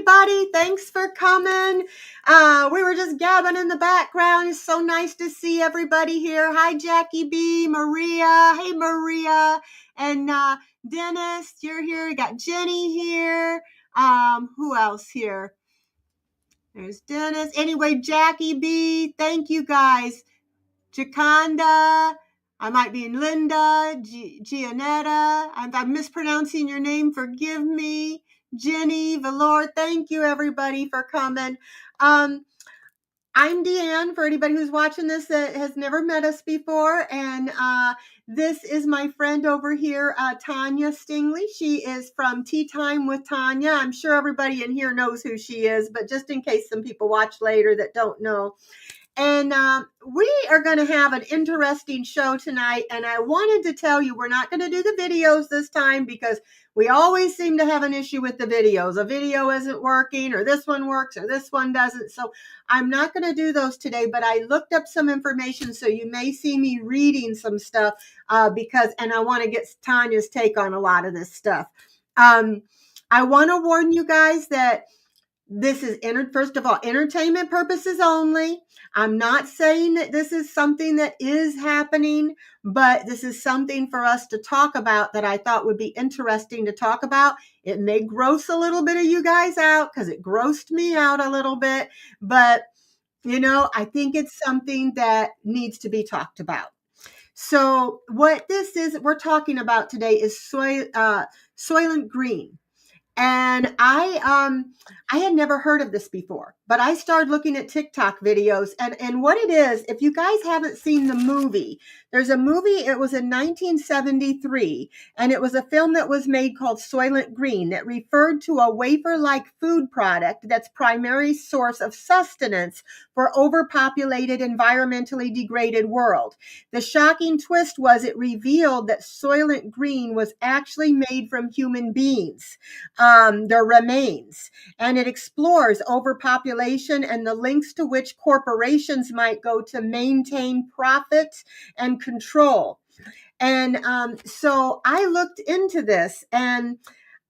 everybody. Thanks for coming. We were just gabbing in the background. It's so nice to see everybody here. Hi, Jackie B, Maria. Hey, Maria. And Dennis, you're here. We got Jenny here. Who else here? There's Dennis. Anyway, Jackie B, thank you guys. Jaconda, I might be in Linda, Gianetta. I'm mispronouncing your name. Forgive me. Jenny, Valor, thank you everybody for coming. I'm Deanne, for anybody who's watching this that has never met us before. And this is my friend over here, Tanya Stingley. She is from Tea Time with Tanya. I'm sure everybody in here knows who she is, but just in case some people watch later that don't know. And we are going to have an interesting show tonight. And I wanted to tell you, we're not going to do the videos this time because we always seem to have an issue with the videos. A video isn't working, or this one works, or this one doesn't. So I'm not going to do those today, but I looked up some information. So you may see me reading some stuff and I want to get Tanya's take on a lot of this stuff. I want to warn you guys that this is, first of all, entertainment purposes only. I'm not saying that this is something that is happening, but this is something for us to talk about that I thought would be interesting to talk about. It may gross a little bit of you guys out because it grossed me out a little bit, but I think it's something that needs to be talked about. So what this is we're talking about today is Soylent Green. And I had never heard of this before, but I started looking at TikTok videos and what it is, if you guys haven't seen the movie, there's a movie, it was in 1973, and it was a film that was made called Soylent Green that referred to a wafer-like food product that's primary source of sustenance for overpopulated, environmentally degraded world. The shocking twist was it revealed that Soylent Green was actually made from human beings. Their remains, and it explores overpopulation and the lengths to which corporations might go to maintain profit and control. And so I looked into this, and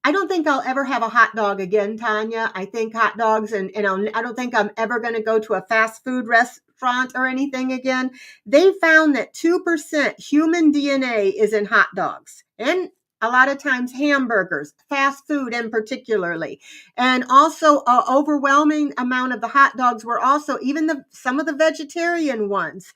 I don't think I'll ever have a hot dog again, Tanya. I think hot dogs, and I don't think I'm ever going to go to a fast food restaurant or anything again. They found that 2% human DNA is in hot dogs, and a lot of times hamburgers, fast food in particularly. And also an overwhelming amount of the hot dogs were also, even some of the vegetarian ones.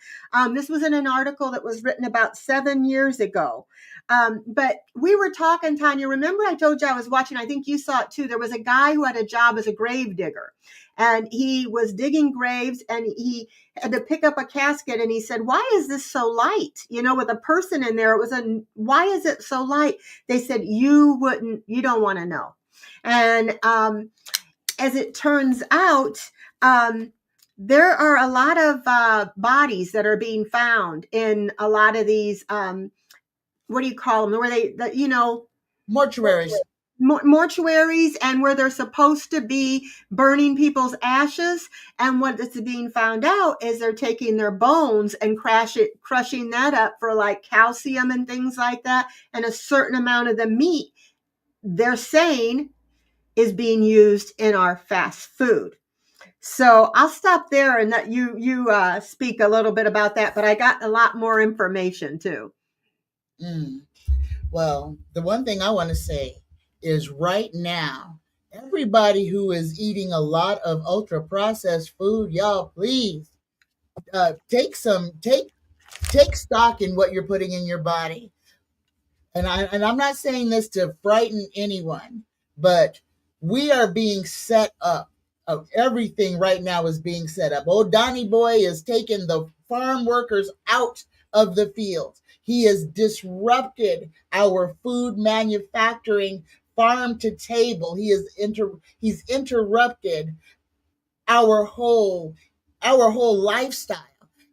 This was in an article that was written about 7 years ago. But we were talking, Tanya, remember I told you I was watching, I think you saw it too. There was a guy who had a job as a grave digger, and he was digging graves, and he had to pick up a casket, and he said, why is this so light? With a person in there, why is it so light? They said, you don't want to know. And as it turns out, there are a lot of bodies that are being found in a lot of these, what do you call them? Where mortuaries. Mortuaries, and where they're supposed to be burning people's ashes. And what is being found out is they're taking their bones and crushing that up for like calcium and things like that. And a certain amount of the meat, they're saying, is being used in our fast food. So I'll stop there and let you speak a little bit about that, but I got a lot more information too. Well, the one thing I want to say is right now, everybody who is eating a lot of ultra processed food, y'all, please take stock in what you're putting in your body. And I'm not saying this to frighten anyone, but we are being set up. Everything right now is being set up. Oh, Donnie Boy is taking the farm workers out of the fields. He has disrupted our food manufacturing farm to table. He's interrupted our whole lifestyle,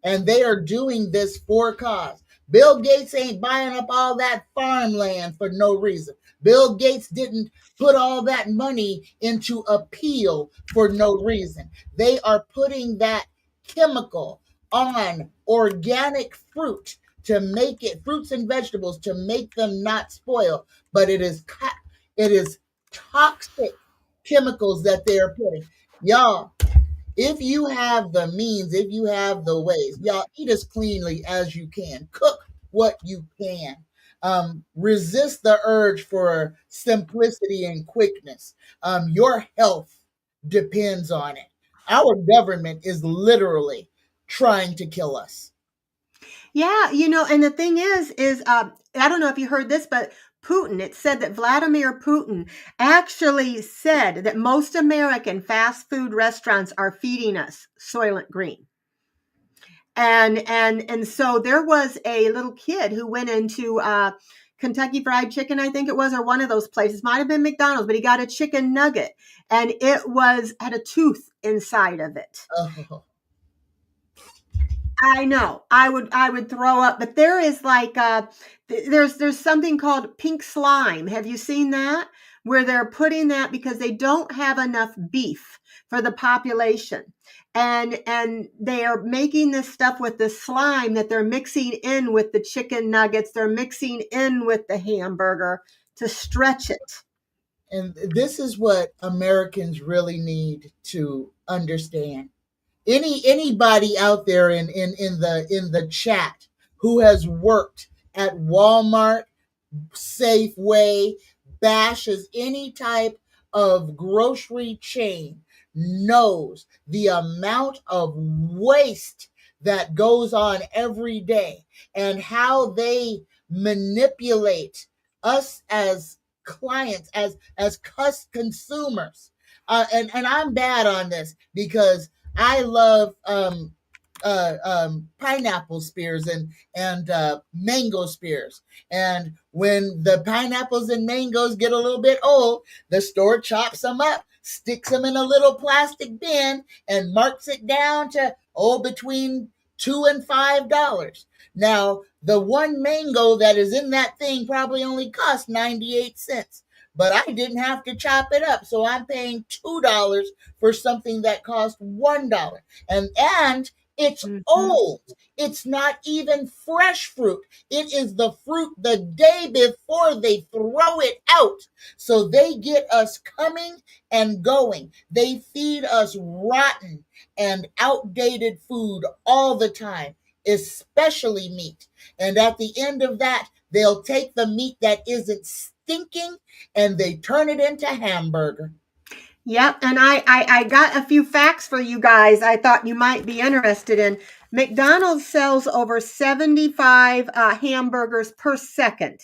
and they are doing this for cause. Bill Gates ain't buying up all that farmland for no reason. Bill Gates didn't put all that money into a peel for no reason. They are putting that chemical on organic fruit to make it, fruits and vegetables, to make them not spoil. But it is toxic chemicals that they are putting. Y'all, if you have the means, if you have the ways, y'all eat as cleanly as you can. Cook what you can. Resist the urge for simplicity and quickness. Your health depends on it. Our government is literally trying to kill us. Yeah, and the thing is I don't know if you heard this, but Putin, it said that Vladimir Putin actually said that most American fast food restaurants are feeding us Soylent Green. And so there was a little kid who went into Kentucky Fried Chicken, I think it was, or one of those places. Might have been McDonald's, but he got a chicken nugget, and it was had a tooth inside of it. Oh, I know. I would throw up, but there is like there's something called pink slime. Have you seen that? Where they're putting that because they don't have enough beef for the population. And they are making this stuff with the slime that they're mixing in with the chicken nuggets. They're mixing in with the hamburger to stretch it. and this is what Americans really need to understand. Anybody out there in the chat who has worked at Walmart, Safeway, Bash's, any type of grocery chain knows the amount of waste that goes on every day and how they manipulate us as clients, as consumers. And I'm bad on this because I love pineapple spears and mango spears. And when the pineapples and mangoes get a little bit old, the store chops them up, sticks them in a little plastic bin, and marks it down to between $2 and $5. Now, the one mango that is in that thing probably only cost 98 cents. But I didn't have to chop it up, so I'm paying $2 for something that cost $1. And it's Mhm. old. It's not even fresh fruit. It is the fruit the day before they throw it out. So they get us coming and going. They feed us rotten and outdated food all the time, especially meat. And at the end of that, they'll take the meat that isn't stinking and they turn it into hamburger. Yep, and I got a few facts for you guys I thought you might be interested in. McDonald's sells over 75 hamburgers per second.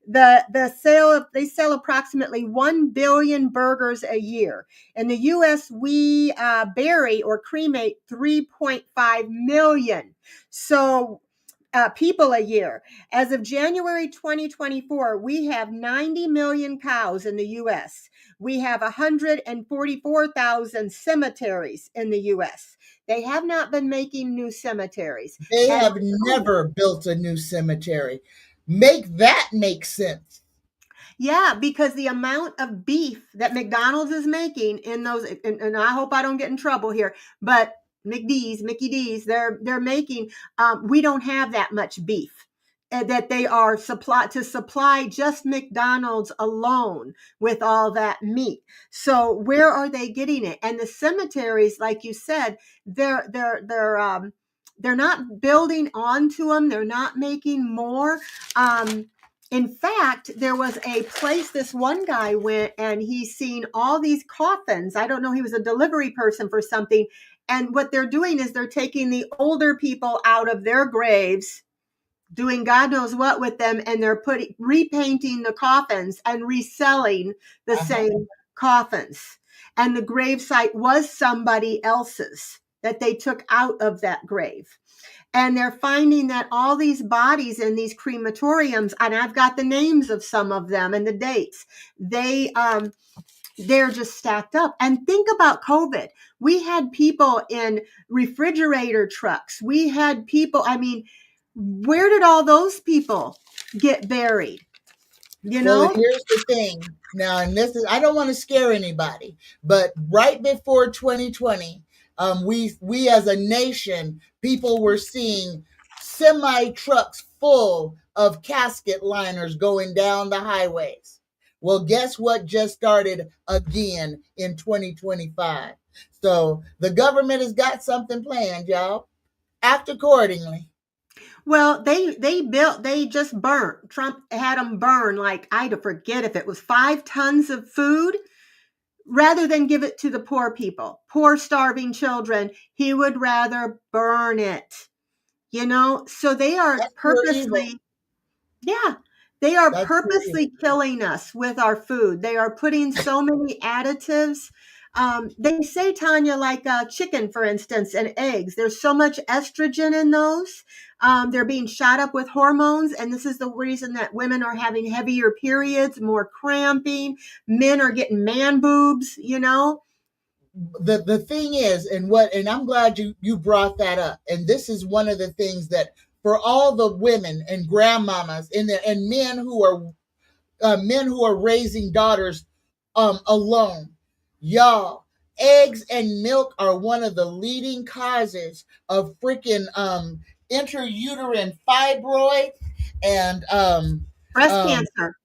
They sell approximately 1 billion burgers a year. In the U.S., we bury or cremate 3.5 million. So people a year. As of January 2024, we have 90 million cows in the U.S. We have 144,000 cemeteries in the U.S. They have not been making new cemeteries. They And have never built a new cemetery. Make that make sense. yeah, because the amount of beef that McDonald's is making in those, and I hope I don't get in trouble here, but Mickey D's, they're making. We don't have that much beef that they are supply just McDonald's alone with all that meat. So where are they getting it? And the cemeteries, like you said, they're not building onto them. They're not making more. In fact, there was a place this one guy went and he seen all these coffins. I don't know, he was a delivery person for something. And what they're doing is they're taking the older people out of their graves, doing God knows what with them, and they're repainting the coffins and reselling the Uh-huh. same coffins. And the gravesite was somebody else's that they took out of that grave. And they're finding that all these bodies in these crematoriums, and I've got the names of some of them and the dates, they're just stacked up. And think about COVID. We had people in refrigerator trucks. We had people, I mean, where did all those people get buried? You Well, know? here's the thing. Now, and this is, I don't want to scare anybody, but right before 2020, we as a nation, people were seeing semi trucks full of casket liners going down the highways. Well, guess what just started again in 2025? So the government has got something planned, y'all. Act accordingly. Well, they just burnt. Trump had them burn, like, I forget if it was 5 tons of food, rather than give it to the poor people, poor starving children. He would rather burn it. So they are That's pure evil. purposely, yeah, they are That's pure evil. purposely killing us with our food. They are putting so many additives. They say, Tanya, like chicken, for instance, and eggs, there's so much estrogen in those. They're being shot up with hormones. And this is the reason that women are having heavier periods, more cramping. Men are getting man boobs. The thing is, and I'm glad you brought that up. And this is one of the things that for all the women and grandmamas in there and men who are raising daughters alone, y'all, eggs and milk are one of the leading causes of freaking intrauterine fibroid and Breast um cancer.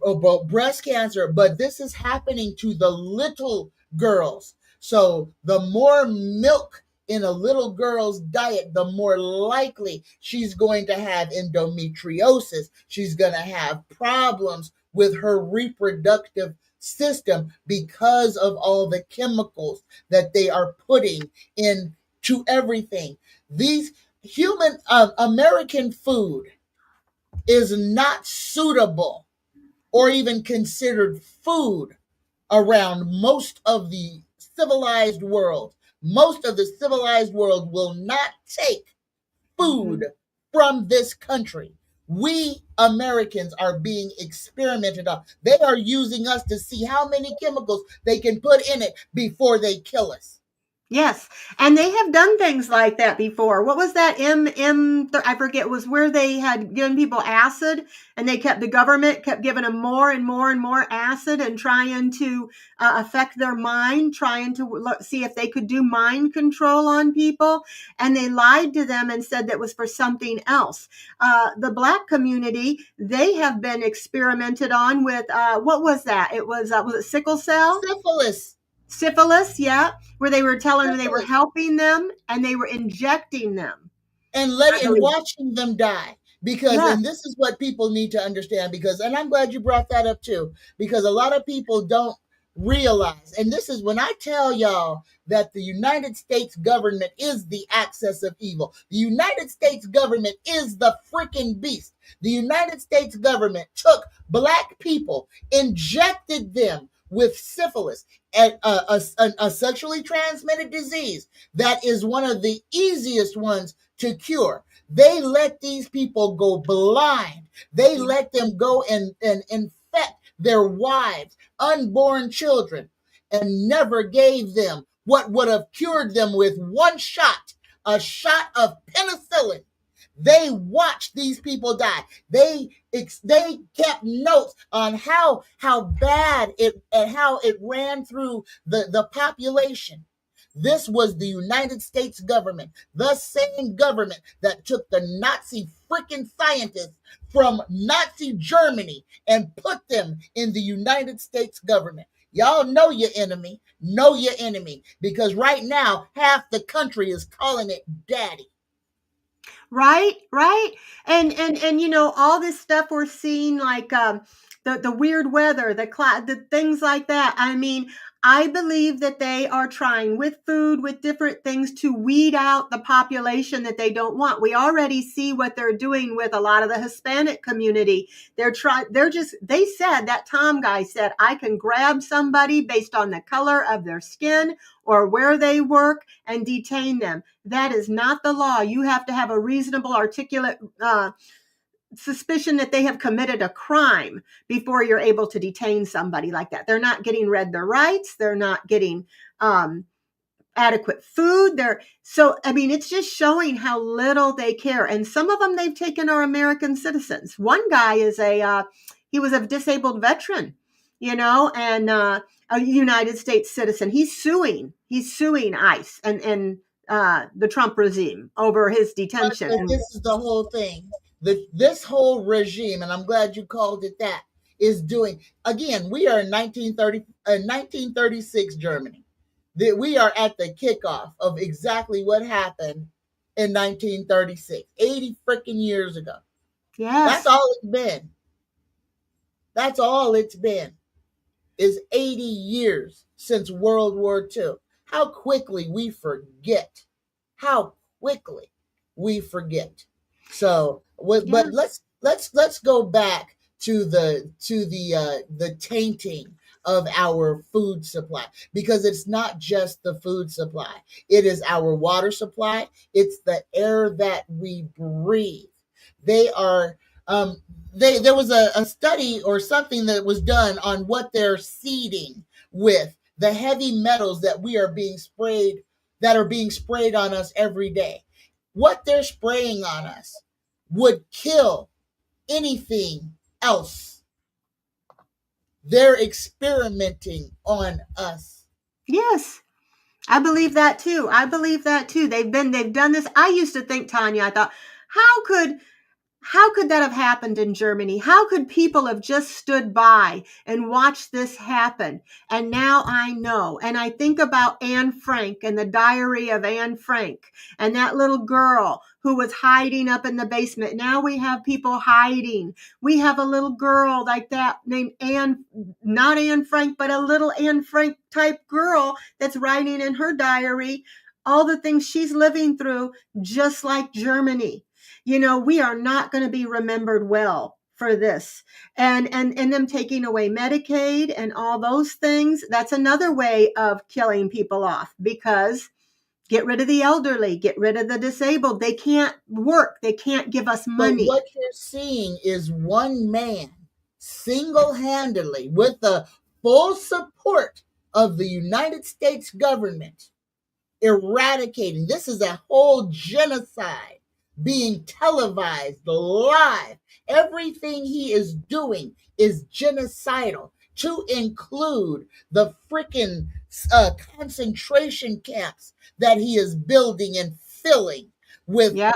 about breast cancer, but this is happening to the little girls. So the more milk in a little girl's diet, the more likely she's going to have endometriosis. She's going to have problems with her reproductive system because of all the chemicals that they are putting into everything. These human American food is not suitable or even considered food around most of the civilized world. Most of the civilized world will not take Mm-hmm. food from this country. We Americans are being experimented on. They are using us to see how many chemicals they can put in it before they kill us. Yes, and they have done things like that before. What was that? I forget. It was where they had given people acid, and the government kept giving them more and more and more acid, and trying to affect their mind, trying to see if they could do mind control on people. And they lied to them and said that was for something else. The Black community, they have been experimented on with. What was that? Was it sickle cell? Syphilis. Syphilis, yeah, where they were telling them they were Syphilis. helping them and they were injecting them, And I letting and believe. watching them die, because Yes. and this is what people need to understand, because and I'm glad you brought that up too, because a lot of people don't realize, and this is when I tell y'all that the United States government is the axis of evil. The United States government is the freaking beast. The United States government took black people, injected them with syphilis, a sexually transmitted disease that is one of the easiest ones to cure. They let these people go blind. They Yeah. let them go and infect their wives, unborn children, and never gave them what would have cured them with one shot, a shot of penicillin. They watched these people die. They kept notes on how bad it and how it ran through the population. This was the United States government, the same government that took the Nazi freaking scientists from Nazi Germany and put them in the United States government. Y'all know your enemy. Know your enemy. Because right now, half the country is calling it daddy. Right, right. And all this stuff we're seeing, like the weird weather, the things like that. I mean, I believe that they are trying with food, with different things, to weed out the population that they don't want. We already see what they're doing with a lot of the Hispanic community. They said, that Tom guy said, I can grab somebody based on the color of their skin or where they work and detain them. That is not the law. You have to have a reasonable, articulate suspicion that they have committed a crime before you're able to detain somebody like that. They're not getting read their rights. They're not getting adequate food. I mean, it's just showing how little they care. And some of them they've taken are American citizens. One guy he was a disabled veteran, and a United States citizen. He's suing ICE and the Trump regime over his detention. But And this is the whole thing. This whole regime, and I'm glad you called it that, is doing. Again, we are in 1936 Germany. That we are at the kickoff of exactly what happened in 1936, 80 freaking years ago. That's Yes. all it's been. That's all it's been is 80 years since World War II. How quickly we forget. How quickly we forget. So, Yeah. but let's go back to the tainting of our food supply, because it's not just the food supply. It is our water supply. It's the air that we breathe. They are there was a study or something that was done on what they're seeding with the heavy metals that we are being sprayed that are being sprayed on us every day. What they're spraying on us would kill anything else. They're experimenting on us. Yes. I believe that too. I believe that too. They've done this. I used to think, Tanya, I thought, how could how could that have happened in Germany? How could people have just stood by and watched this happen? And now I know. And I think about Anne Frank and the diary of Anne Frank and that little girl who was hiding up in the basement. Now we have people hiding. We have a little girl like that named Anne, not Anne Frank, but a little Anne Frank type girl that's writing in her diary all the things she's living through, just like Germany. We are not going to be remembered well for this. And them taking away Medicaid and all those things, that's another way of killing people off, because get rid of the elderly, get rid of the disabled. They can't work, they can't give us So money. what you're seeing is one man single-handedly, with the full support of the United States government, eradicating. This is a whole genocide being televised live. Everything he is doing is genocidal, to include the freaking concentration camps that he is building and filling with Yeah.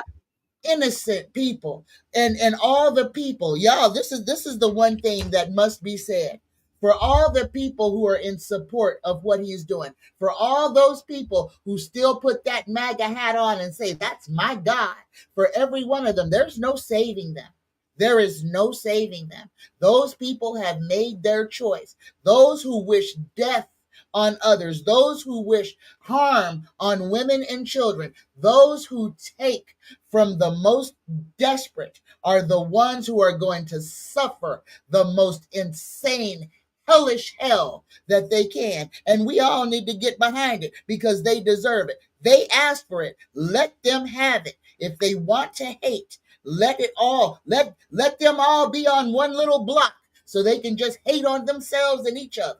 innocent people, and all the people. Y'all, this is the one thing that must be said. For all the people who are in support of what he's doing, for all those people who still put that MAGA hat on and say, that's my God, for every one of them, there's no saving them. There is no saving them. Those people have made their choice. Those who wish death on others, those who wish harm on women and children, those who take from the most desperate are the ones who are going to suffer the most insane, hellish hell that they can. And we all need to get behind it because they deserve it. They asked for it. Let them have it. If they want to hate, let it all, let them all be on one little block so they can just hate on themselves and each other.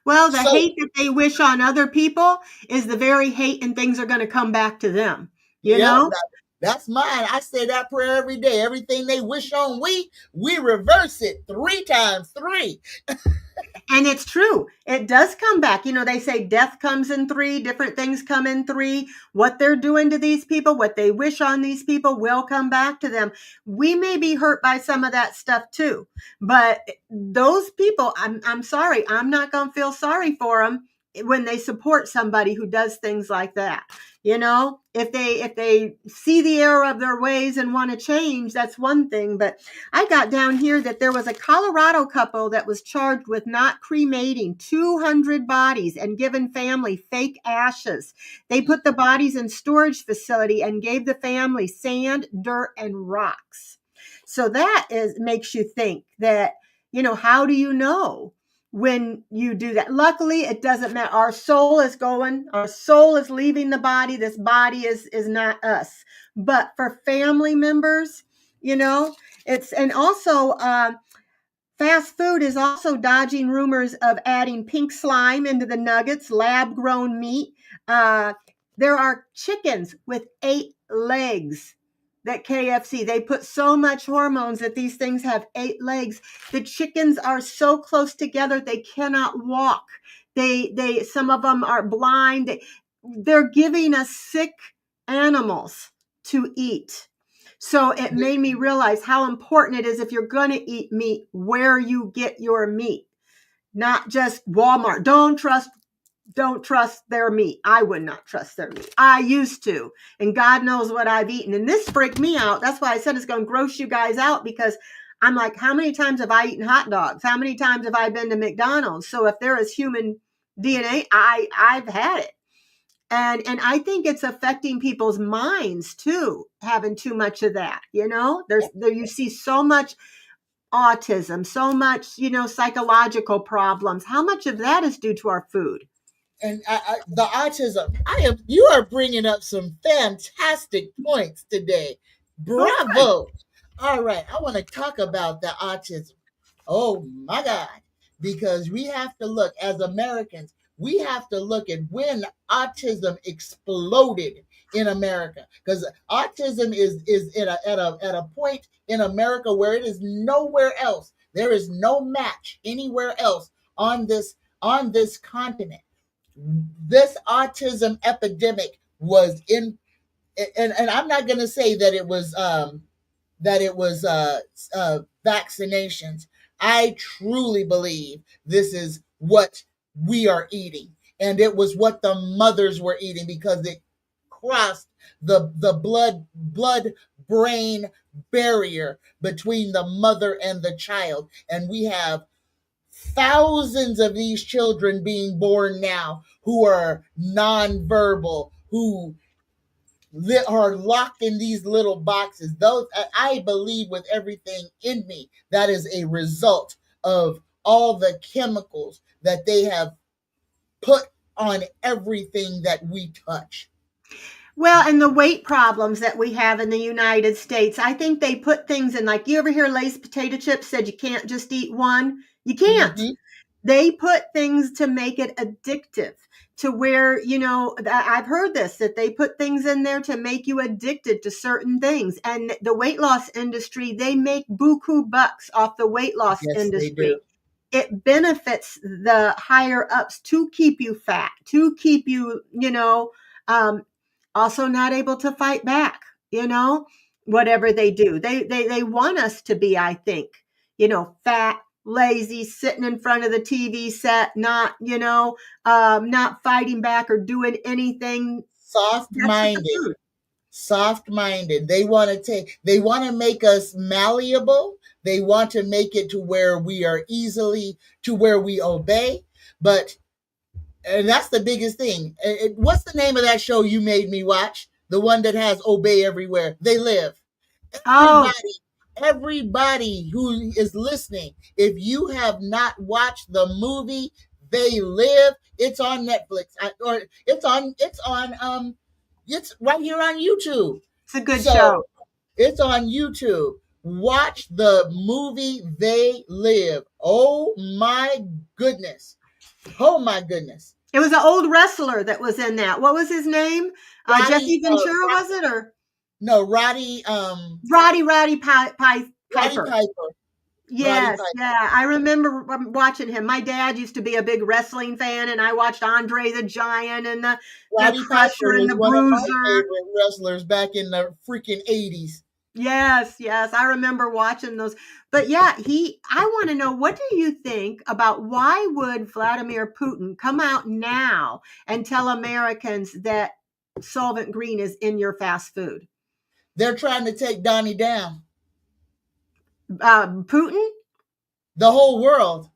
Well, the So, hate that they wish on other people is the very hate, and things are going to come back to them, you yep, know? that's mine. I say that prayer every day. Everything they wish on we reverse it 3 times 3. And it's true. It does come back. They say death comes in three, different things come in three. What they're doing to these people, what they wish on these people will come back to them. We may be hurt by some of that stuff too. But those people, I'm sorry, I'm not going to feel sorry for them when they support somebody who does things like that. If they see the error of their ways and want to change, that's one thing. But I got down here that there was a Colorado couple that was charged with not cremating 200 bodies and giving family fake ashes. They put the bodies in storage facility and gave the family sand, dirt, and rocks. So that makes you think that, how do you know when you do that? Luckily, it doesn't matter. Our soul is leaving the body. This body is not us. But for family members, you know, and also fast food is also dodging rumors of adding pink slime into the nuggets, lab grown meat. Uh, there are chickens with 8 legs that KFC, they put so much hormones that these things have 8 legs. The chickens are so close together they cannot walk. Some of them are blind. They're giving us sick animals to eat. So it made me realize how important it is, if you're going to eat meat, where you get your meat, not just Walmart. Don't trust their meat. I would not trust their meat. I used to, and God knows what I've eaten. And this freaked me out. That's why I said it's going to gross you guys out, because I'm like, how many times have I eaten hot dogs? How many times have I been to McDonald's? So if there is human DNA, I've had it. And I think it's affecting people's minds too, having too much of that. There you see so much autism, so much, psychological problems. How much of that is due to our food? And the autism, you are bringing up some fantastic points today. Oh, good. Bravo. All right, I want to talk about the autism. Oh my God. Because we have to look, as Americans, we have to look at when autism exploded in America. Because autism is at a point in America where it is nowhere else. There is no match anywhere else on this continent. This autism epidemic was in, and I'm not going to say that it was vaccinations. I truly believe this is what we are eating, and it was what the mothers were eating, because it crossed the blood brain barrier between the mother and the child, and we have thousands of these children being born now who are nonverbal, who are locked in these little boxes. Those, I believe with everything in me, that is a result of all the chemicals that they have put on everything that we touch. Well, and the weight problems that we have in the United States, I think they put things in, like, you ever hear Lay's potato chips said you can't just eat one? You can't. Mm-hmm. They put things to make it addictive, to where, I've heard this, that they put things in there to make you addicted to certain things. And the weight loss industry, they make buku bucks off the weight loss Yes, they do. industry. It benefits the higher ups to keep you fat, to keep you, um, also not able to fight back, whatever they do. They want us to be, I think, fat, lazy, sitting in front of the TV set, not, not fighting back or doing anything. Soft That's with the minded. food. Soft minded. They want to make us malleable. They want to make it to where we are easily, to where we obey. But, and that's the biggest thing. What's the name of that show you made me watch? The one that has obey everywhere. They live. Oh, Everybody, everybody who is listening, if you have not watched the movie They Live, it's on Netflix, or it's right here on YouTube. it's a good show. So it's on YouTube. Watch the movie They Live. Oh my goodness. Oh my goodness. It was an old wrestler that was in that. What was his name? Roddy, Jesse Ventura, was it? Or no, Roddy, Roddy Piper. Piper. Roddy Yes, Piper. yeah, I remember watching him. My dad used to be a big wrestling fan, and I watched Andre the Giant and the Roddy Piper Crusher and was the one of my Bruiser. favorite wrestlers back in the freaking 80s. Yes, yes, I remember watching those. But yeah, I want to know, what do you think about, why would Vladimir Putin come out now and tell Americans that Solvent Green is in your fast food? They're trying to take Donnie down. Putin? The whole world.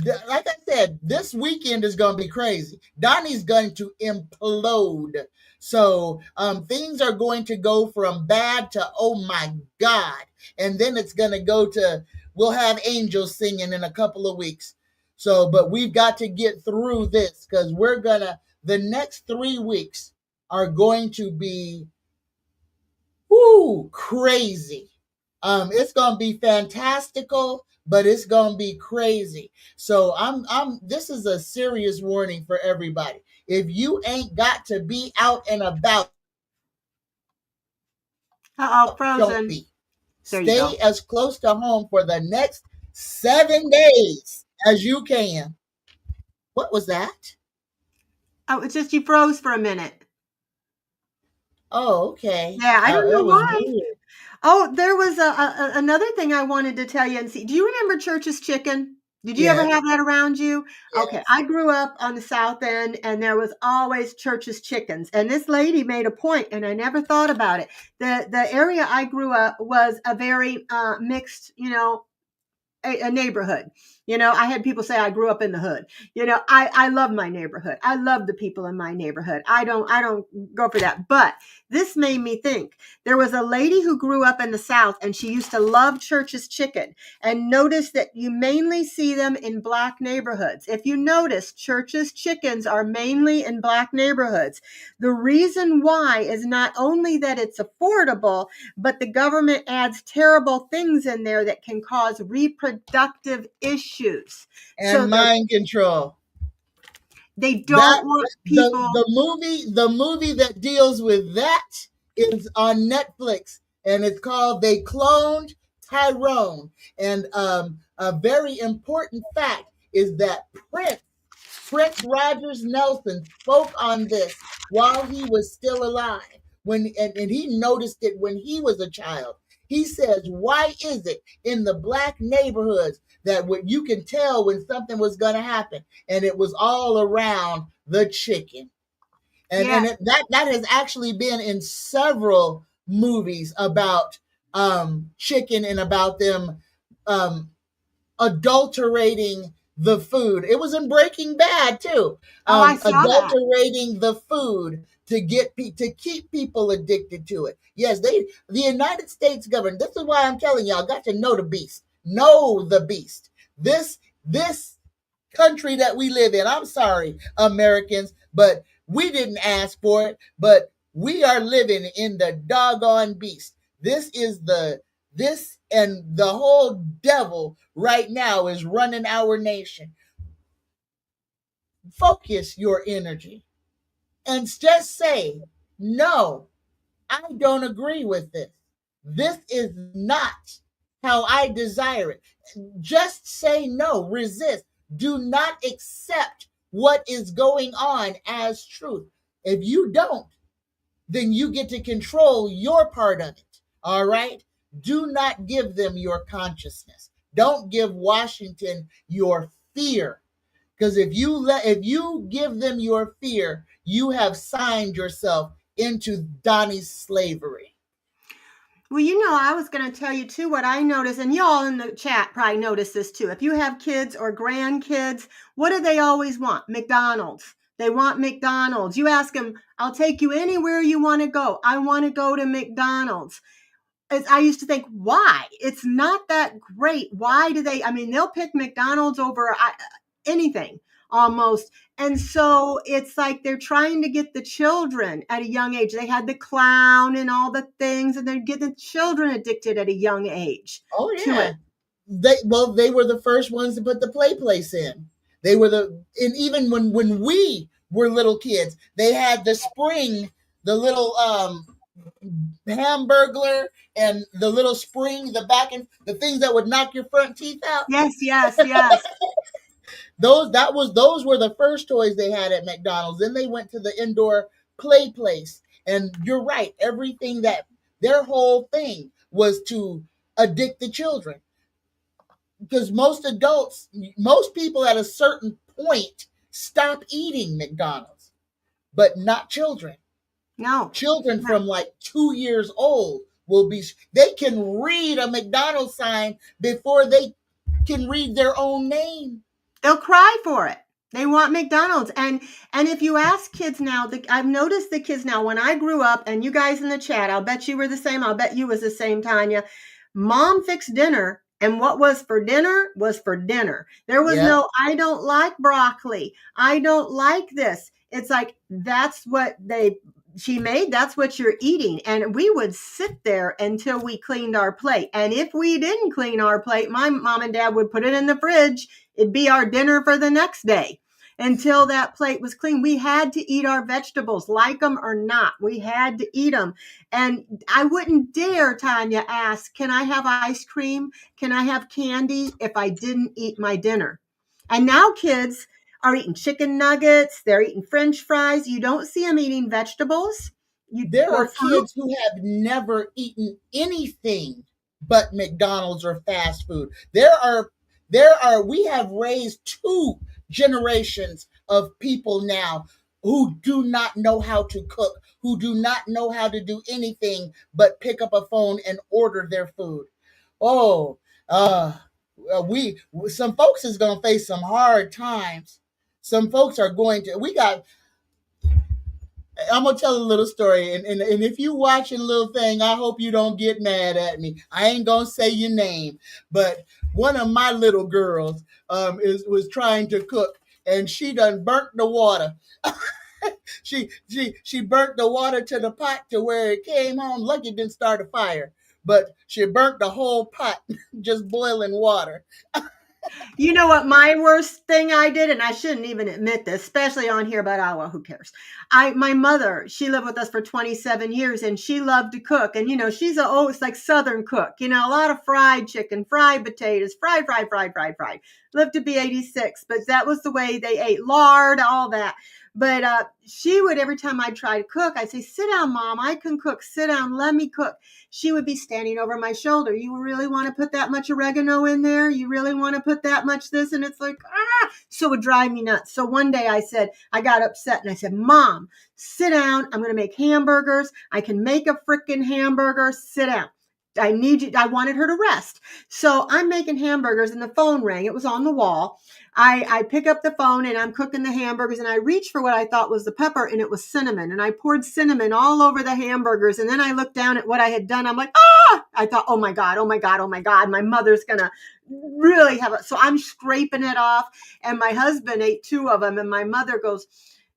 Like I said, this weekend is going to be crazy. Donnie's going to implode. So things are going to go from bad to, oh my God. And then it's going to go to, we'll have angels singing in a couple of weeks. So, but we've got to get through this, because the next 3 weeks are going to be, whoo, crazy. It's gonna be fantastical, but it's gonna be crazy. So this is a serious warning for everybody. If you ain't got to be out and about, Uh-oh, don't frozen. be. There you Stay go. as close to home for the next 7 days as you can. What was that? Oh, it's just you froze for a minute. Oh, okay. Yeah, I don't know That was why. weird. Oh, there was another thing I wanted to tell you and see. Do you remember Church's Chicken? Did you ever Yes, have that around you? Okay, yes. I grew up on the South End and there was always Church's Chickens. And this lady made a point and I never thought about it. The area I grew up was a very mixed, a neighborhood. I had people say I grew up in the hood. I love my neighborhood. I love the people in my neighborhood. I don't go for that. But this made me think. There was a lady who grew up in the South and she used to love Church's Chicken and notice that you mainly see them in black neighborhoods. If you notice, Church's Chickens are mainly in black neighborhoods. The reason why is not only that it's affordable, but the government adds terrible things in there that can cause reproductive issues. So And mind control. they That don't want the people. the movie that deals with that is on Netflix, and it's called They Cloned Tyrone. And a very important fact is that Prince Rogers Nelson spoke on this while he was still alive. And he noticed it when he was a child. He says, "Why is it in the black neighborhoods that what you can tell when something was going to happen?" And it was all around the chicken. And Yeah. that has actually been in several movies about chicken and about them um, adulterating the food. It was in Breaking Bad too, Oh, I saw that. adulterating the food to to keep people addicted to it. Yes, the United States government. This is why I'm telling y'all, got to know the beast. Know the beast. This country that we live in. I'm sorry, Americans, but we didn't ask for it, but we are living in the doggone beast. This and the whole devil right now is running our nation. Focus your energy and just say, no, I don't agree with this. This is not how I desire it. Just say no, resist. Do not accept what is going on as truth. If you don't, then you get to control your part of it. All right? Do not give them your consciousness. Don't give Washington your fear. Because if you give them your fear, you have signed yourself into Donnie's slavery. Well, I was going to tell you too what I noticed, and y'all in the chat probably notice this too. If you have kids or grandkids, what do they always want? McDonald's. They want McDonald's. You ask them, I'll take you anywhere you want to go. I want to go to McDonald's. I used to think, why? It's not that great. Why do they? I mean, they'll pick McDonald's over anything almost. And so it's like they're trying to get the children at a young age. They had the clown and all the things, and they're getting the children addicted at a young age Oh to yeah. it. They were the first ones to put the play place in. They were and even when we were little kids, they had the spring, the little hamburglar and the little spring, the back and the things that would knock your front teeth out. Yes, yes, yes. Those were the first toys they had at McDonald's. Then they went to the indoor play place. And you're right, everything that their whole thing was to addict the children. Because most people at a certain point stop eating McDonald's, but not children. No, Children no. from like 2 years old they can read a McDonald's sign before they can read their own name. They'll cry for it. They want McDonald's. And if you ask kids now, I've noticed the kids now, when I grew up, and you guys in the chat, I'll bet you were the same. I'll bet you was the same, Tanya. Mom fixed dinner, and what was for dinner was for dinner. There was Yeah. no, I don't like broccoli. I don't like this. It's like, that's what she made, that's what you're eating. And we would sit there until we cleaned our plate. And if we didn't clean our plate, my mom and dad would put it in the fridge. It'd be our dinner for the next day until that plate was clean. We had to eat our vegetables, like them or not. We had to eat them. And I wouldn't dare, Tanya, ask, can I have ice cream? Can I have candy if I didn't eat my dinner? And now kids are eating chicken nuggets. They're eating French fries. You don't see them eating vegetables. You There or are fruit. kids who have never eaten anything but McDonald's or fast food. We have raised two generations of people now who do not know how to cook, who do not know how to do anything but pick up a phone and order their food. Oh, uh, we some folks is gonna face some hard times. Some folks are going to. We got I'm gonna tell a little story, and if you watching little thing, I hope you don't get mad at me. I ain't gonna say your name, but one of my little girls is was trying to cook, and she done burnt the water. She burnt the water to the pot to where it came home. Lucky it didn't start a fire, but she burnt the whole pot, just boiling water. You know what my worst thing I did, and I shouldn't even admit this, especially on here, but oh well, who cares? My mother, she lived with us for 27 years and she loved to cook. And she's it's like Southern cook, a lot of fried chicken, fried potatoes, fried. Lived to be 86, but that was the way they ate, lard, all that. But she would, every time I'd try to cook, I'd say, sit down, Mom, I can cook. Sit down, let me cook. She would be standing over my shoulder. You really want to put that much oregano in there? You really want to put that much this? And it's like, ah, so it would drive me nuts. So one day I got upset and I said, Mom, sit down. I'm going to make hamburgers. I can make a freaking hamburger. Sit down. I need you. I wanted her to rest. So I'm making hamburgers and the phone rang. It was on the wall. I pick up the phone and I'm cooking the hamburgers and I reached for what I thought was the pepper and it was cinnamon. And I poured cinnamon all over the hamburgers. And then I looked down at what I had done. I'm like, ah, I thought, oh my God, oh my God, oh my God. My mother's going to really have it. So I'm scraping it off. And my husband ate two of them. And my mother goes,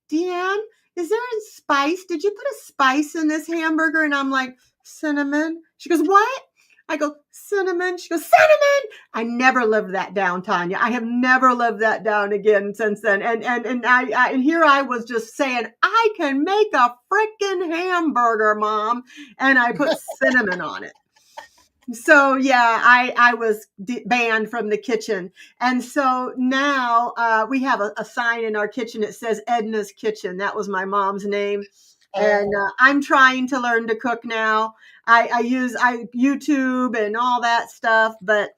Deanne, is there a spice? Did you put a spice in this hamburger? And I'm like, cinnamon. She goes, what? I go, cinnamon. She goes, cinnamon. I never lived that down, Tanya. I have never lived that down again since then. And here I was just saying, I can make a freaking hamburger, Mom. And I put cinnamon on it. So yeah, I was banned from the kitchen. And so now we have a sign in our kitchen that says Edna's Kitchen. That was my mom's name. And I'm trying to learn to cook now. I use YouTube and all that stuff, but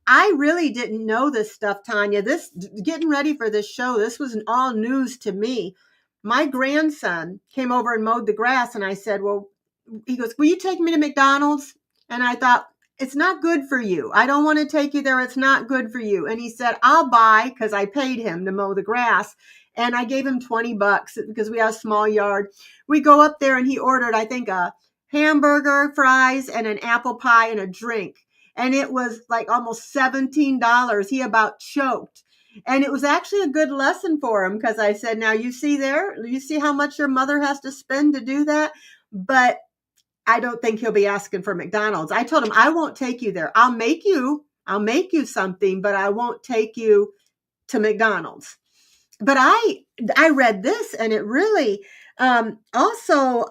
I really didn't know this stuff, Tanya. This getting ready for this show, this was all news to me. My grandson came over and mowed the grass, and I said, well, he goes, will you take me to McDonald's? And I thought, it's not good for you. I don't want to take you there. It's not good for you. And he said, I'll buy, because I paid him to mow the grass. And I gave him $20 because we have a small yard. We go up there and he ordered, I think, a hamburger, fries, and an apple pie and a drink. And it was like almost $17. He about choked. And it was actually a good lesson for him because I said, now you see how much your mother has to spend to do that? But I don't think he'll be asking for McDonald's. I told him, I won't take you there. I'll make you something, but I won't take you to McDonald's. But I read this and it really also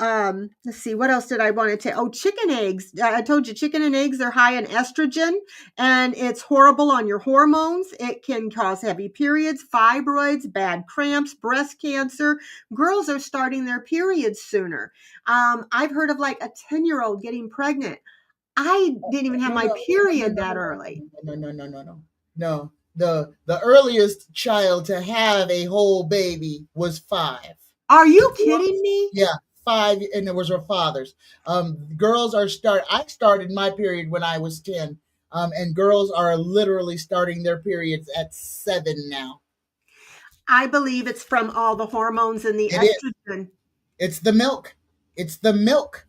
let's see, what else did I want to tell? Oh, chicken eggs. I told you chicken and eggs, they're high in estrogen and it's horrible on your hormones. It can cause heavy periods, fibroids, bad cramps, breast cancer. Girls are starting their periods sooner. I've heard of like a 10-year-old getting pregnant. I didn't even have No, my no, no, period no, that no, early. no, no, no, no, no. No, the earliest child to have a whole baby was 5. Are you kidding me? Yeah, 5, and there was her father's. Girls are start. I started my period when I was 10, and girls are literally starting their periods at 7 now. I believe it's from all the hormones and the It is. estrogen. It's the milk. It's the milk.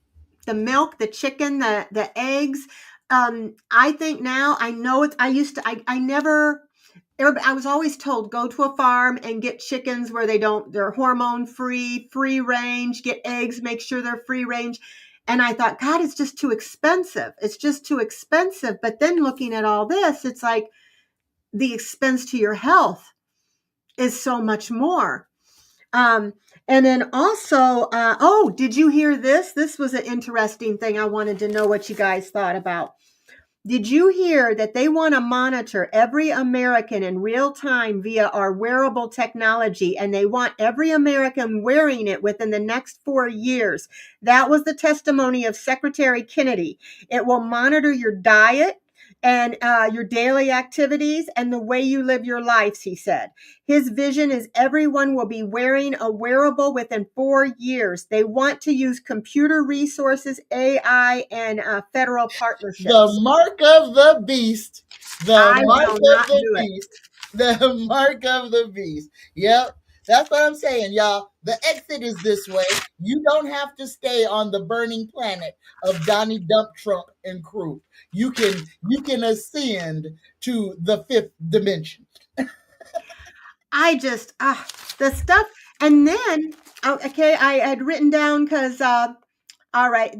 The milk, the chicken, the eggs. I think now I know it. I never. I was always told go to a farm and get chickens where they're hormone free, free range. Get eggs, make sure they're free range. And I thought, God, it's just too expensive. It's just too expensive. But then looking at all this, it's like the expense to your health is so much more. Um, and then also, did you hear this? This was an interesting thing. I wanted to know what you guys thought about. Did you hear that they want to monitor every American in real time via our wearable technology, and they want every American wearing it within the next 4 years? That was the testimony of Secretary Kennedy. It will monitor your diet and your daily activities and the way you live your lives, he said. His vision is everyone will be wearing a wearable within 4 years. They want to use computer resources, AI, and federal The partnerships. mark of the beast. The I mark will of not the do it. beast. The mark of the beast. Yep. That's what I'm saying, y'all. The exit is this way. You don't have to stay on the burning planet of Donnie Dump Trump and crew. You can ascend to the fifth dimension. I just, the stuff. And then, okay, I had written down because, all right,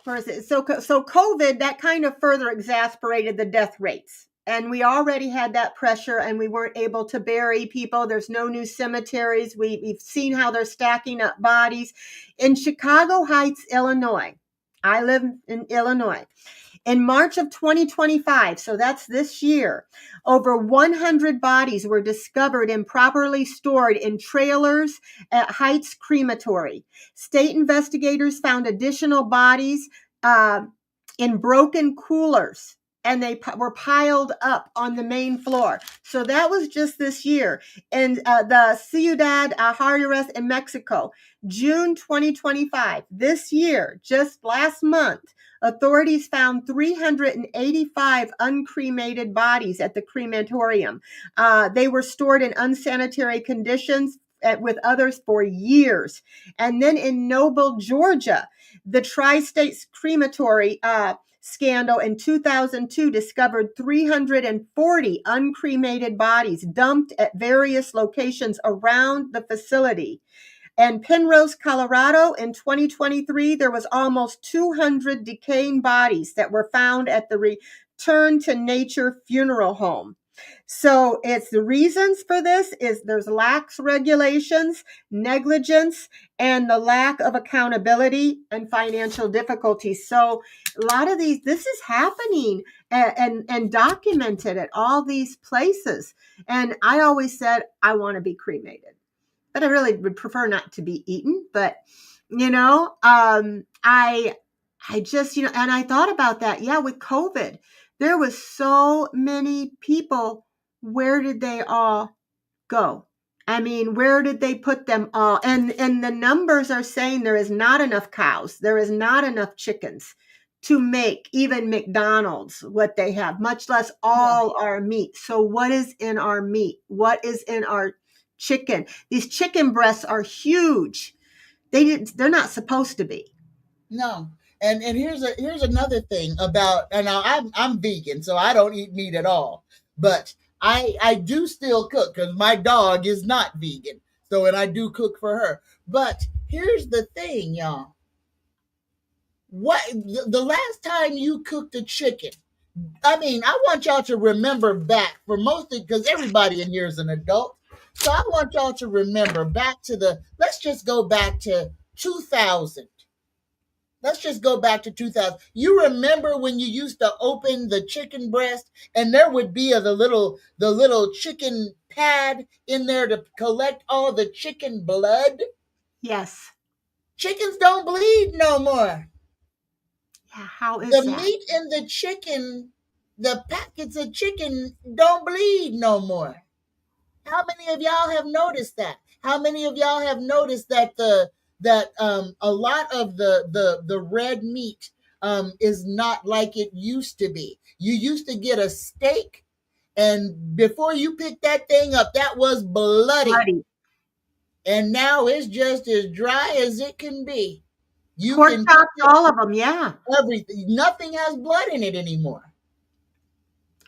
where is it? So COVID, that kind of further exasperated the death rates. And we already had that pressure and we weren't able to bury people. There's no new cemeteries. We've seen how they're stacking up bodies. In Chicago Heights, Illinois, I live in Illinois. In March of 2025, so that's this year, over 100 bodies were discovered improperly stored in trailers at Heights Crematory. State investigators found additional bodies uh, in broken coolers, and they were piled up on the main floor. So that was just this year. And the Ciudad Juarez in Mexico, June 2025, this year, just last month, authorities found 385 uncremated bodies at the crematorium. They were stored in unsanitary conditions with others for years. And then in Noble, Georgia, the Tri-States Crematory scandal in 2002 discovered 340 uncremated bodies dumped at various locations around the facility. And Penrose, Colorado, in 2023, there was almost 200 decaying bodies that were found at the Return to Nature funeral home. So it's the reasons for this is there's lax regulations, negligence, and the lack of accountability and financial difficulties. So a lot of this is happening and documented at all these places. And I always said, I want to be cremated, but I really would prefer not to be eaten. But I just and I thought about that. Yeah, with COVID, there was so many people. Where did they all go? I mean, where did they put them all? And the numbers are saying there is not enough cows, there is not enough chickens to make even McDonald's what they have, much less Yeah. all our meat. So what is in our meat? What is in our chicken? These chicken breasts are huge. They're not supposed to be. No. And here's another thing about, and now I'm vegan, so I don't eat meat at all. But I do still cook because my dog is not vegan. So and I do cook for her. But here's the thing, y'all. What the last time you cooked a chicken? I mean, I want y'all to remember back for most of, because everybody in here is an adult. So I want y'all to remember back to let's just go back to 2000. Let's just go back to 2000. You remember when you used to open the chicken breast and there would be the little chicken pad in there to collect all the chicken blood? Yes. Chickens don't bleed no more. Yeah, how The is that? meat in the chicken, the packets of chicken don't bleed no more. How many of y'all have noticed that? How many of y'all have noticed that a lot of the red meat is not like it used to be? You used to get a steak, and before you pick that thing up, that was bloody, Bloody. and now it's just as dry as it can be. You Pork can pick chops, it, all of them. Yeah. everything. Nothing has blood in it anymore.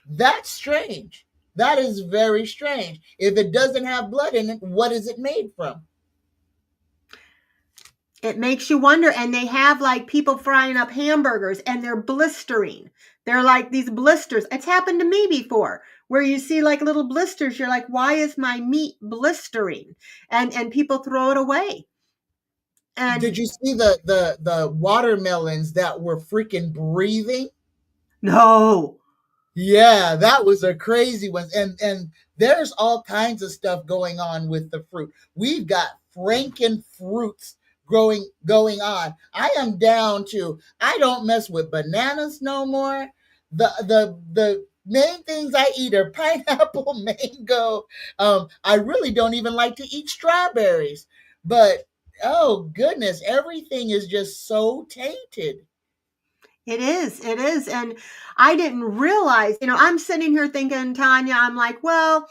That's strange. That is very strange. If it doesn't have blood in it, what is it made from? It makes you wonder. And they have like people frying up hamburgers and they're blistering. They're like these blisters. It's happened to me before where you see like little blisters. You're like, why is my meat blistering? And people throw it away. Did And you see the watermelons that were freaking breathing? No. Yeah, that was a crazy one. And there's all kinds of stuff going on with the fruit. We've got Franken fruits going on. I am down to I don't mess with bananas no more. The main things I eat are pineapple, mango. I really don't even like to eat strawberries. But oh goodness, everything is just so tainted. It is. It is. And I didn't realize, I'm sitting here thinking, Tanya, I'm like, well,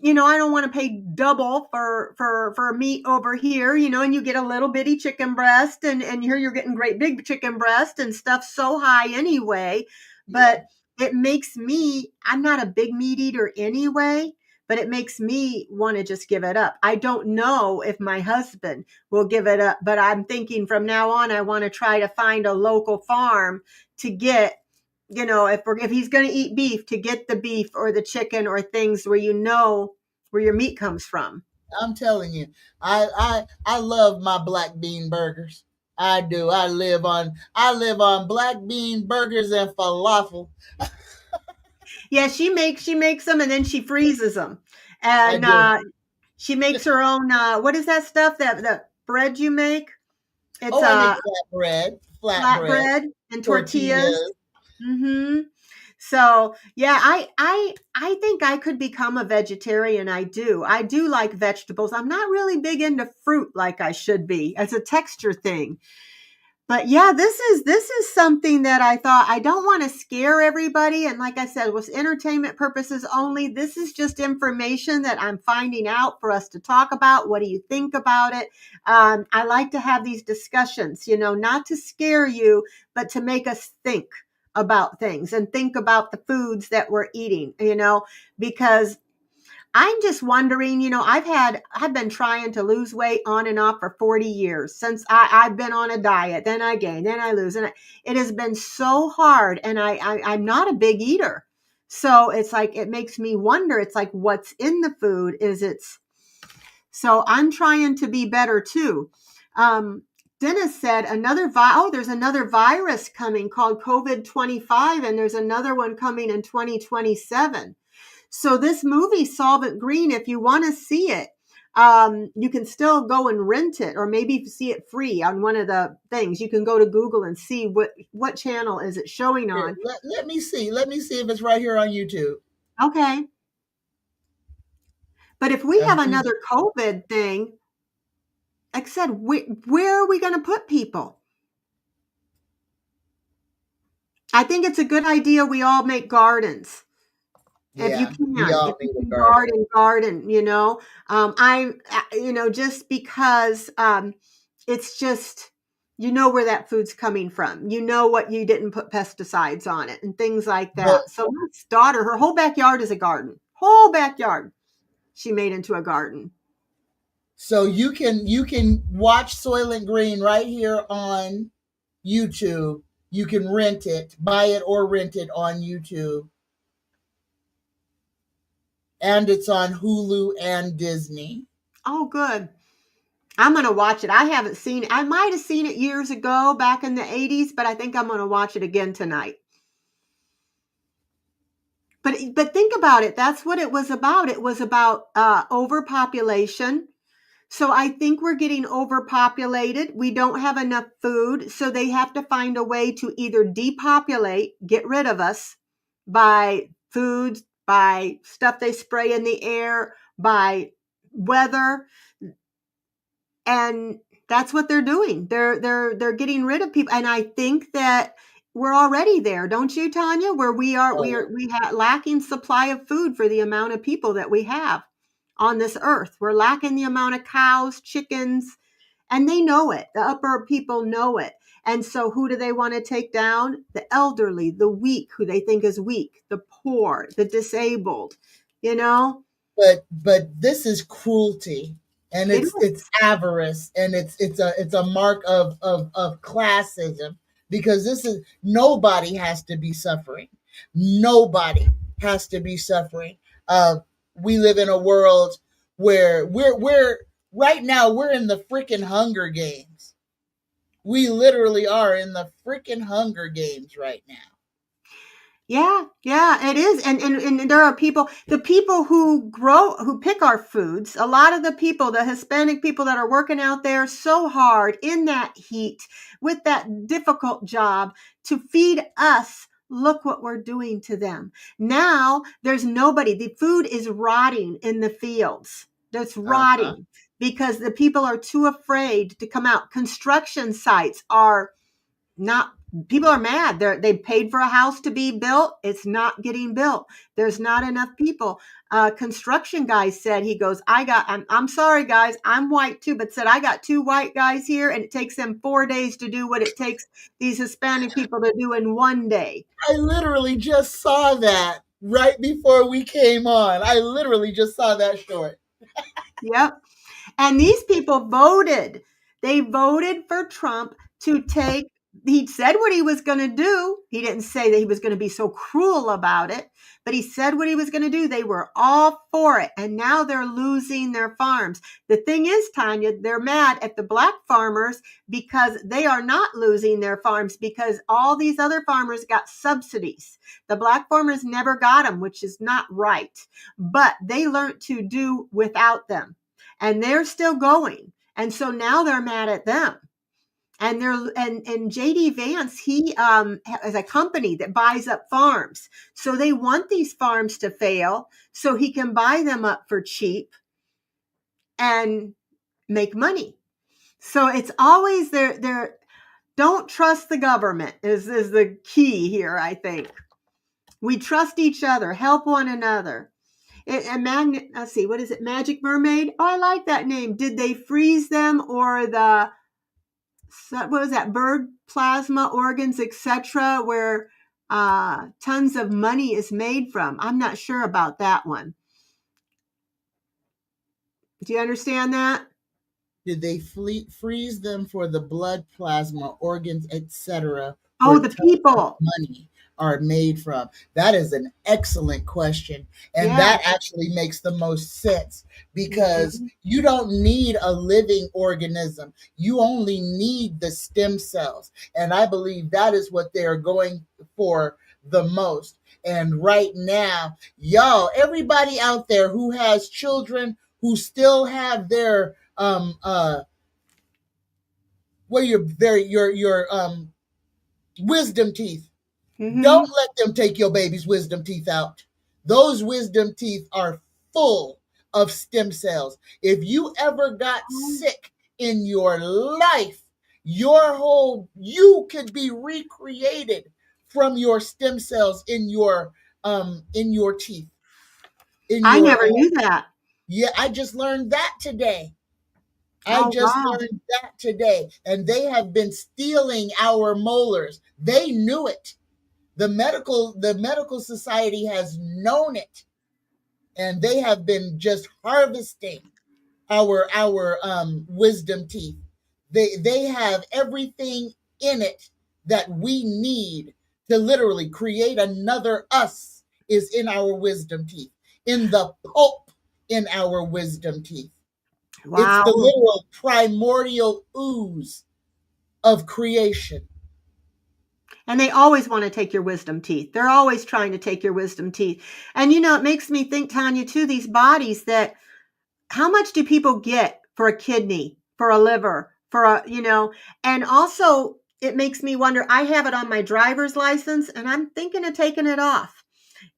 I don't want to pay double for meat over here, and you get a little bitty chicken breast, and here you're getting great big chicken breast and stuff so high anyway. Yeah. But it makes me, I'm not a big meat eater anyway, but it makes me want to just give it up. I don't know if my husband will give it up, but I'm thinking from now on, I want to try to find a local farm to get, if he's going to eat beef, to get the beef or the chicken or things where where your meat comes from. I'm telling you, I love my black bean burgers. I do. I live on black bean burgers and falafel. Yeah, she makes them and then she freezes them, I and do. she makes her own. What is that stuff, that the bread you make? It's Oh, I make flatbread, flatbread and tortillas. tortillas. Mm-hmm. So yeah, I think I could become a vegetarian. I do like vegetables. I'm not really big into fruit like I should be. It's a texture thing. But yeah, this is something that I thought, I don't want to scare everybody, and like I said, with entertainment purposes only. This is just information that I'm finding out for us to talk about. What do you think about it? I like to have these discussions, not to scare you, but to make us think about things and think about the foods that we're eating, because I'm just wondering, I've been trying to lose weight on and off for 40 years, since I've been on a diet. Then I gain, then I lose. And it has been so hard. And I'm not a big eater. So it's like, it makes me wonder, it's like, what's in the food? So I'm trying to be better too. Um, Dennis said there's another virus coming called COVID-25, and there's another one coming in 2027. So this movie, Solvent Green, if you want to see it, you can still go and rent it, or maybe see it free on one of the things. You can go to Google and see what channel is it showing Here, on. let me see. Let me see if it's right here on YouTube. Okay. But if we have He's another COVID thing, like I said, where are we going to put people? I think it's a good idea we all make gardens. If you yeah. We can, if all you need a can garden. garden, just because it's just, where that food's coming from. You know what, you didn't put pesticides on it and things like But that. So my daughter, her whole backyard is a garden. Whole backyard she made into a garden. so you can watch Soylent Green right here on YouTube. You can rent it, buy it or rent it on YouTube, and it's on Hulu and Disney. Oh, good. I'm going to watch it. I haven't seen it. I might have seen it years ago back in the 80s, but I think I'm going to watch it again tonight. But think about it. That's what it was about. It was about overpopulation. So I think we're getting overpopulated. We don't have enough food. So they have to find a way to either depopulate, get rid of us by foods, by stuff they spray in the air, by weather. And that's what they're doing. They're getting rid of people. And I think that we're already there, don't you, Tanya? Where Oh, we have lacking supply of food for the amount of people that we have on this earth. We're lacking the amount of cows, chickens, and they know it. The upper people know it. And so who do they want to take down? The elderly, the weak, who they think is weak, the poor, the disabled, you know? but this is cruelty, and It it's is. avarice, and it's a mark of classism, because this is nobody has to be suffering. Nobody has to be suffering. We live in a world where we're right now we're in the freaking Hunger Games. We literally are in the freaking Hunger Games right now. Yeah, it is. And there are people, the people who pick our foods, a lot of the people, the Hispanic people that are working out there so hard in that heat with that difficult job to feed us. Look what we're doing to them. Now there's nobody. The food is rotting in the fields. It's Uh-huh. rotting because the people are too afraid to come out. Construction sites are not, people are mad. They paid for a house to be built. It's not getting built. There's not enough people. Construction guy said, he goes, I'm sorry guys, I'm white too, but said I got two white guys here and it takes them 4 days to do what it takes these Hispanic people to do in one day. I literally just saw that right before we came on. I literally just saw that short. Yep. And these people voted. They voted for Trump to take, he said what he was going to do. He didn't say that he was going to be so cruel about it, but he said what he was going to do. They were all for it. And now they're losing their farms. The thing is, Tanya, they're mad at the black farmers because they are not losing their farms because all these other farmers got subsidies. The black farmers never got them, which is not right. But they learned to do without them and they're still going. And so now they're mad at them. And JD Vance, he has a company that buys up farms. So they want these farms to fail so he can buy them up for cheap and make money. So it's always there. Don't trust the government is the key here, I think. We trust each other, help one another. Let's see, what is it? Magic Mermaid? Oh, I like that name. Did they freeze them or what was that? Bird plasma organs, etc., where tons of money is made from? I'm not sure about that one. Do you understand that? Did they freeze them for the blood, plasma, organs, etc., Oh, where the tons of people. money are made from? That is an excellent question. And Yeah. that actually makes the most sense because Mm-hmm. you don't need a living organism. You only need the stem cells. And I believe that is what they're going for the most. And right now, y'all, everybody out there who has children who still have their where your wisdom teeth. Mm-hmm. Don't let them take your baby's wisdom teeth out. Those wisdom teeth are full of stem cells. If you ever got sick in your life, you could be recreated from your stem cells in your teeth, in I your never knew that. yeah, I just learned that today. I Oh, just wow. learned that today. And they have been stealing our molars. They knew it. The medical society has known it. And they have been just harvesting our wisdom teeth. They have everything in it that we need to literally create another us is in our wisdom teeth, in the pulp in our wisdom teeth. It's the Wow. literal primordial ooze of creation. And they always want to take your wisdom teeth. They're always trying to take your wisdom teeth. And it makes me think, Tanya, too, these bodies that how much do people get for a kidney, for a liver, and also it makes me wonder, I have it on my driver's license and I'm thinking of taking it off.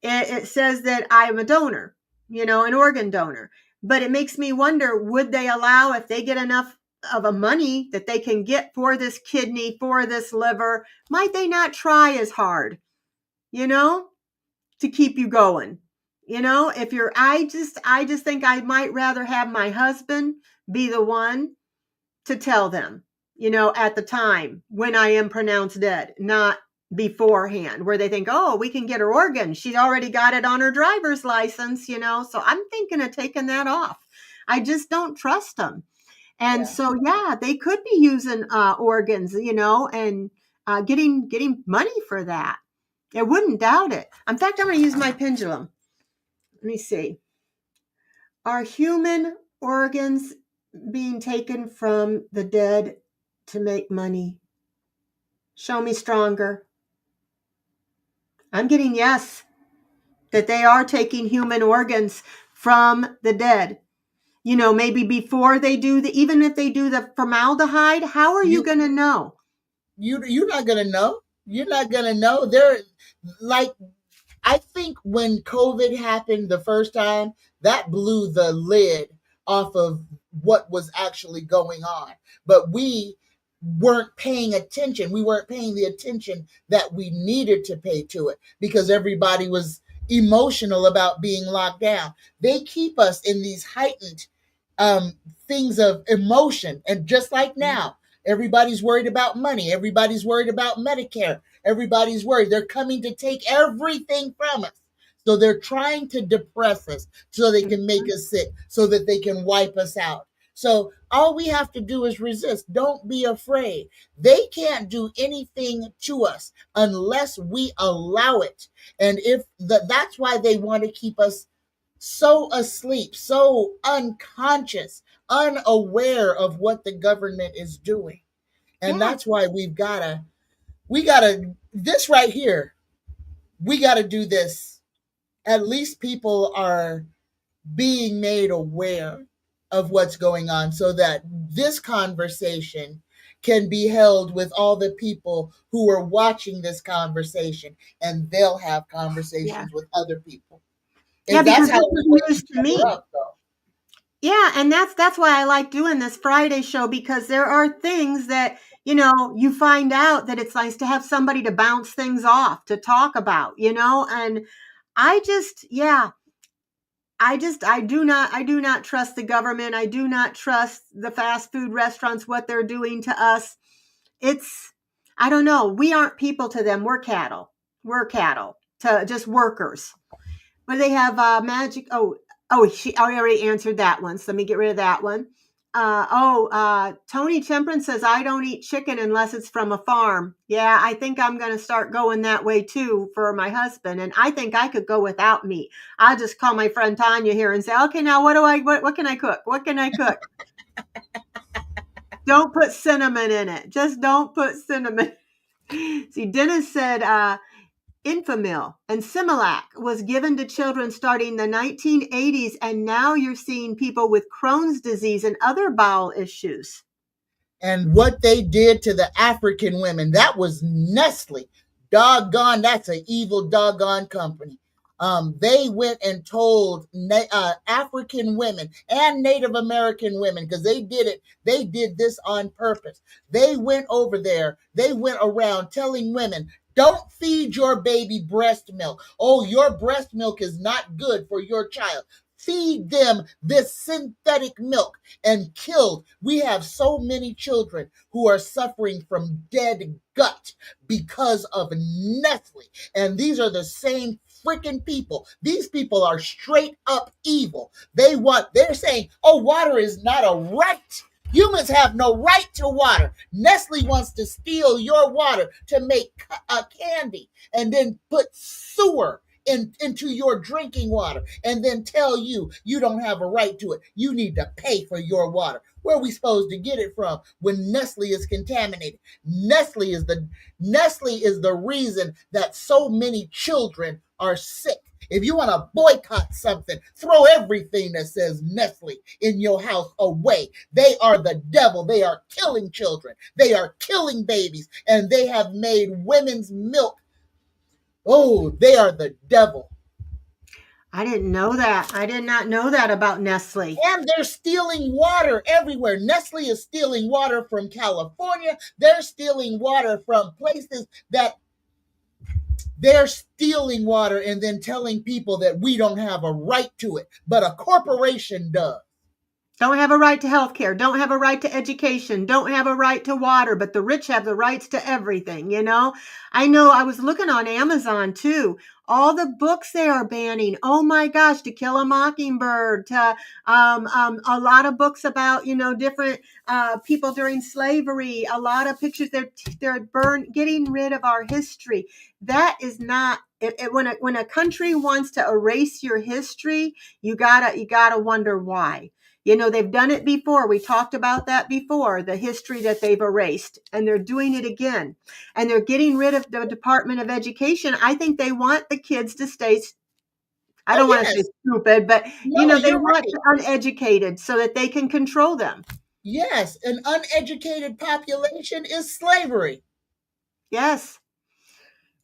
It says that I'm a donor, an organ donor, but it makes me wonder, would they allow, if they get enough of a money that they can get for this kidney, for this liver, might they not try as hard, you know, to keep you going? If you're, I just think I might rather have my husband be the one to tell them, at the time when I am pronounced dead, not beforehand, where they think, oh, we can get her organ. She's already got it on her driver's license. So I'm thinking of taking that off. I just don't trust them. And Yeah. so, yeah, they could be using organs, and getting money for that. I wouldn't doubt it. In fact, I'm going to use my pendulum. Let me see. Are human organs being taken from the dead to make money? Show me stronger. I'm getting yes, that they are taking human organs from the dead. Maybe before they do even if they do the formaldehyde, how are you You going to know? you're not gonna know. You're not gonna know. They're like, I think when COVID happened the first time, that blew the lid off of what was actually going on. But we weren't paying attention. We weren't paying the attention that we needed to pay to it because everybody was emotional about being locked down. They keep us in these heightened um, things of emotion. And just like now, everybody's worried about money. Everybody's worried about Medicare. Everybody's worried. They're coming to take everything from us. So they're trying to depress us so they can make us sick, so that they can wipe us out. So all we have to do is resist. Don't be afraid. They can't do anything to us unless we allow it. And that's why they want to keep us so asleep, so unconscious, unaware of what the government is doing. And Yeah, that's why we gotta, this right here, we gotta do this. At least people are being made aware of what's going on so that this conversation can be held with all the people who are watching this conversation, and they'll have yeah, conversations with other people. yeah. And that's Because how this we is wake news each to other me. up, though. Yeah, and that's why I like doing this Friday show, because there are things that you find out that it's nice to have somebody to bounce things off, to talk about, and I just, yeah, I do not trust the government. I do not trust the fast food restaurants, what they're doing to us. It's, I don't know. We aren't people to them. We're cattle. We're cattle to just workers. But they have magic. I already answered that one. So let me get rid of that one. Tony Temperance says, I don't eat chicken unless it's from a farm. Yeah, I think I'm going to start going that way too for my husband. And I think I could go without meat. I'll just call my friend Tanya here and say, okay, now what can I cook? What can I cook? Don't put cinnamon in it. Just don't put cinnamon. See, Dennis said, Infamil and Similac was given to children starting the 1980s, and now you're seeing people with Crohn's disease and other bowel issues. And what they did to the African women, that was Nestle. Doggone, that's an evil doggone company. They went and told African women and Native American women, because they did it. They did this on purpose. They went over there. They went around telling women, don't feed your baby breast milk. Oh, your breast milk is not good for your child. Feed them this synthetic milk, and killed. We have so many children who are suffering from dead gut because of Nestle. And these are the same freaking people. These people are straight up evil. They're saying, oh, water is not a right. Humans have no right to water. Nestle wants to steal your water to make candy, and then put sewer into your drinking water, and then tell you you don't have a right to it. You need to pay for your water. Where are we supposed to get it from when Nestle is contaminated? Nestle is the reason that so many children are sick. If you want to boycott something, throw everything that says Nestle in your house away. They are the devil. They are killing children. They are killing babies. And they have made women's milk. Oh, they are the devil. I didn't know that. I did not know that about Nestle. And they're stealing water everywhere. Nestle is stealing water from California. They're stealing water from places that they're stealing water, and then telling people that we don't have a right to it, but a corporation does. Don't have a right to health care, don't have a right to education, don't have a right to water, but the rich have the rights to everything, I know I was looking on Amazon too. All the books they are banning. Oh my gosh, To Kill a Mockingbird, to a lot of books about different people during slavery. A lot of pictures. They're getting rid of our history. That is not when a country wants to erase your history. You gotta wonder why. You know, they've done it before. We talked about that before, the history that they've erased, and they're doing it again. And they're getting rid of the Department of Education. I think they want the kids to stay, I Oh don't want to say yes, stupid, but you no, know, they you're want right. the uneducated so that they can control them. Yes, an uneducated population is slavery. Yes.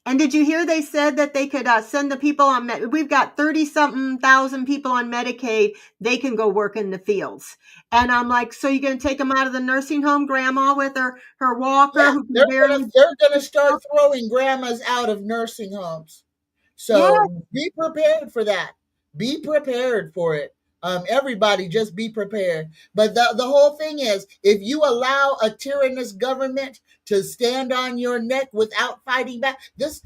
And did you hear they said that they could send the people on, we've got 30 something thousand people on Medicaid. They can go work in the fields. And I'm like, so you're going to take them out of the nursing home, grandma with her walker Yeah, who can barely. they're gonna start throwing grandmas out of nursing homes. Yeah. So be prepared for that. Be prepared for it. Everybody just be prepared. But the whole thing is, if you allow a tyrannous government to stand on your neck without fighting back, this,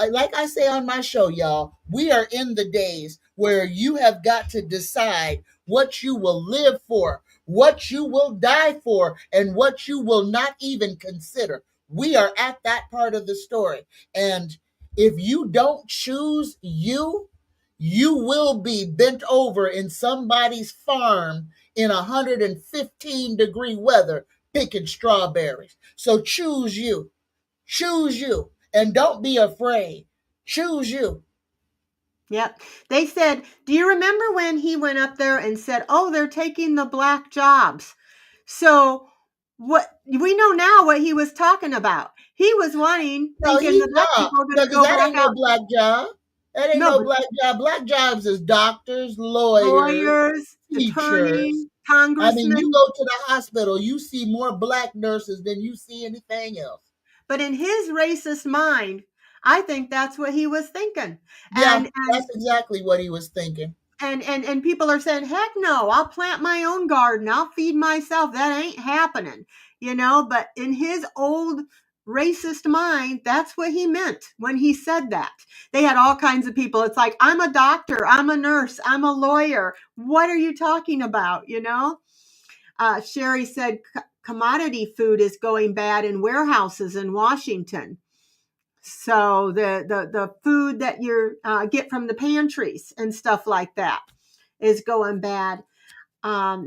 like I say on my show, y'all, we are in the days where you have got to decide what you will live for, what you will die for, and what you will not even consider. We are at that part of the story. And if you don't choose you, you will be bent over in somebody's farm in 115-degree weather picking strawberries. So choose you. Choose you. And don't be afraid. Choose you. Yep. They said, do you remember when he went up there and said, oh, they're taking the black jobs? So what we know now what he was talking about. He was wanting, No, thinking he's the black not. people are going No, to because go that back ain't no out. black job. That ain't No, no but black job. Black jobs is doctors, lawyers, lawyers, teachers. attorneys, I mean, you congressmen. go to the hospital, you see more black nurses than you see anything else. But in his racist mind, I think that's what he was thinking. Yeah, And that's exactly what he was thinking. and people are saying, heck no, I'll plant my own garden, I'll feed myself, that ain't happening, you know. But in his old racist mind, that's what he meant when he said that. They had all kinds of people, it's like, I'm a doctor, I'm a nurse, I'm a lawyer, what are you talking about, you know. Sherry said commodity food is going bad in warehouses in Washington. So the food that you get from the pantries and stuff like that is going bad.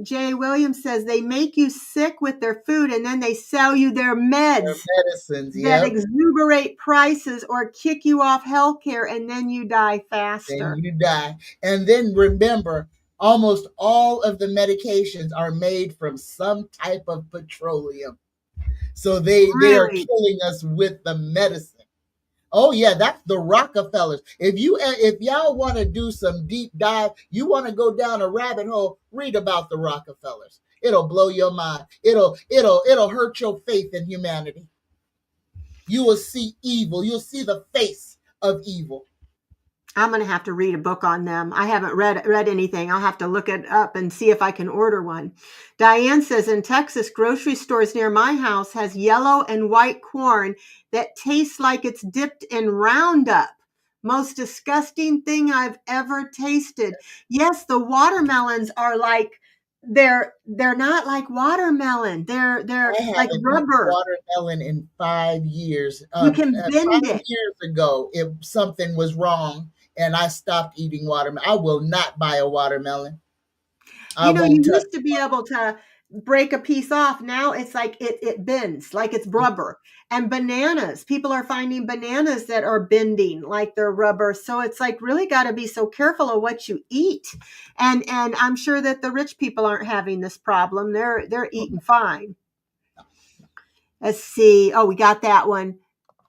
Jay Williams says they make you sick with their food and then they sell you their Their meds medicines, that yep. exuberate prices or kick you off healthcare and then you die Then faster. you die. And then remember, almost all of the medications are made from some type of petroleum. So they are Really? killing us with the medicine. Oh yeah, that's the Rockefellers. If y'all want to do some deep dive, you want to go down a rabbit hole, read about the Rockefellers. It'll blow your mind. It'll hurt your faith in humanity. You will see evil. You'll see the face of evil. I'm going to have to read a book on them. I haven't read anything. I'll have to look it up and see if I can order one. Diane says in Texas, grocery stores near my house has yellow and white corn that tastes like it's dipped in Roundup. Most disgusting thing I've ever tasted. Yes, the watermelons are like they're not like watermelon. They're I like haven't eaten rubber. watermelon in 5 years. You can bend 5 it. years ago, if something was wrong and I stopped eating watermelon, I will not buy a watermelon. I You know, you won't touch used to be able to break a piece off. Now it's like it bends, like it's it. rubber. And bananas, people are finding bananas that are bending like they're rubber. So it's like really got to be so careful of what you eat. And I'm sure that the rich people aren't having this problem. They're eating fine. Let's see. Oh, we got that one.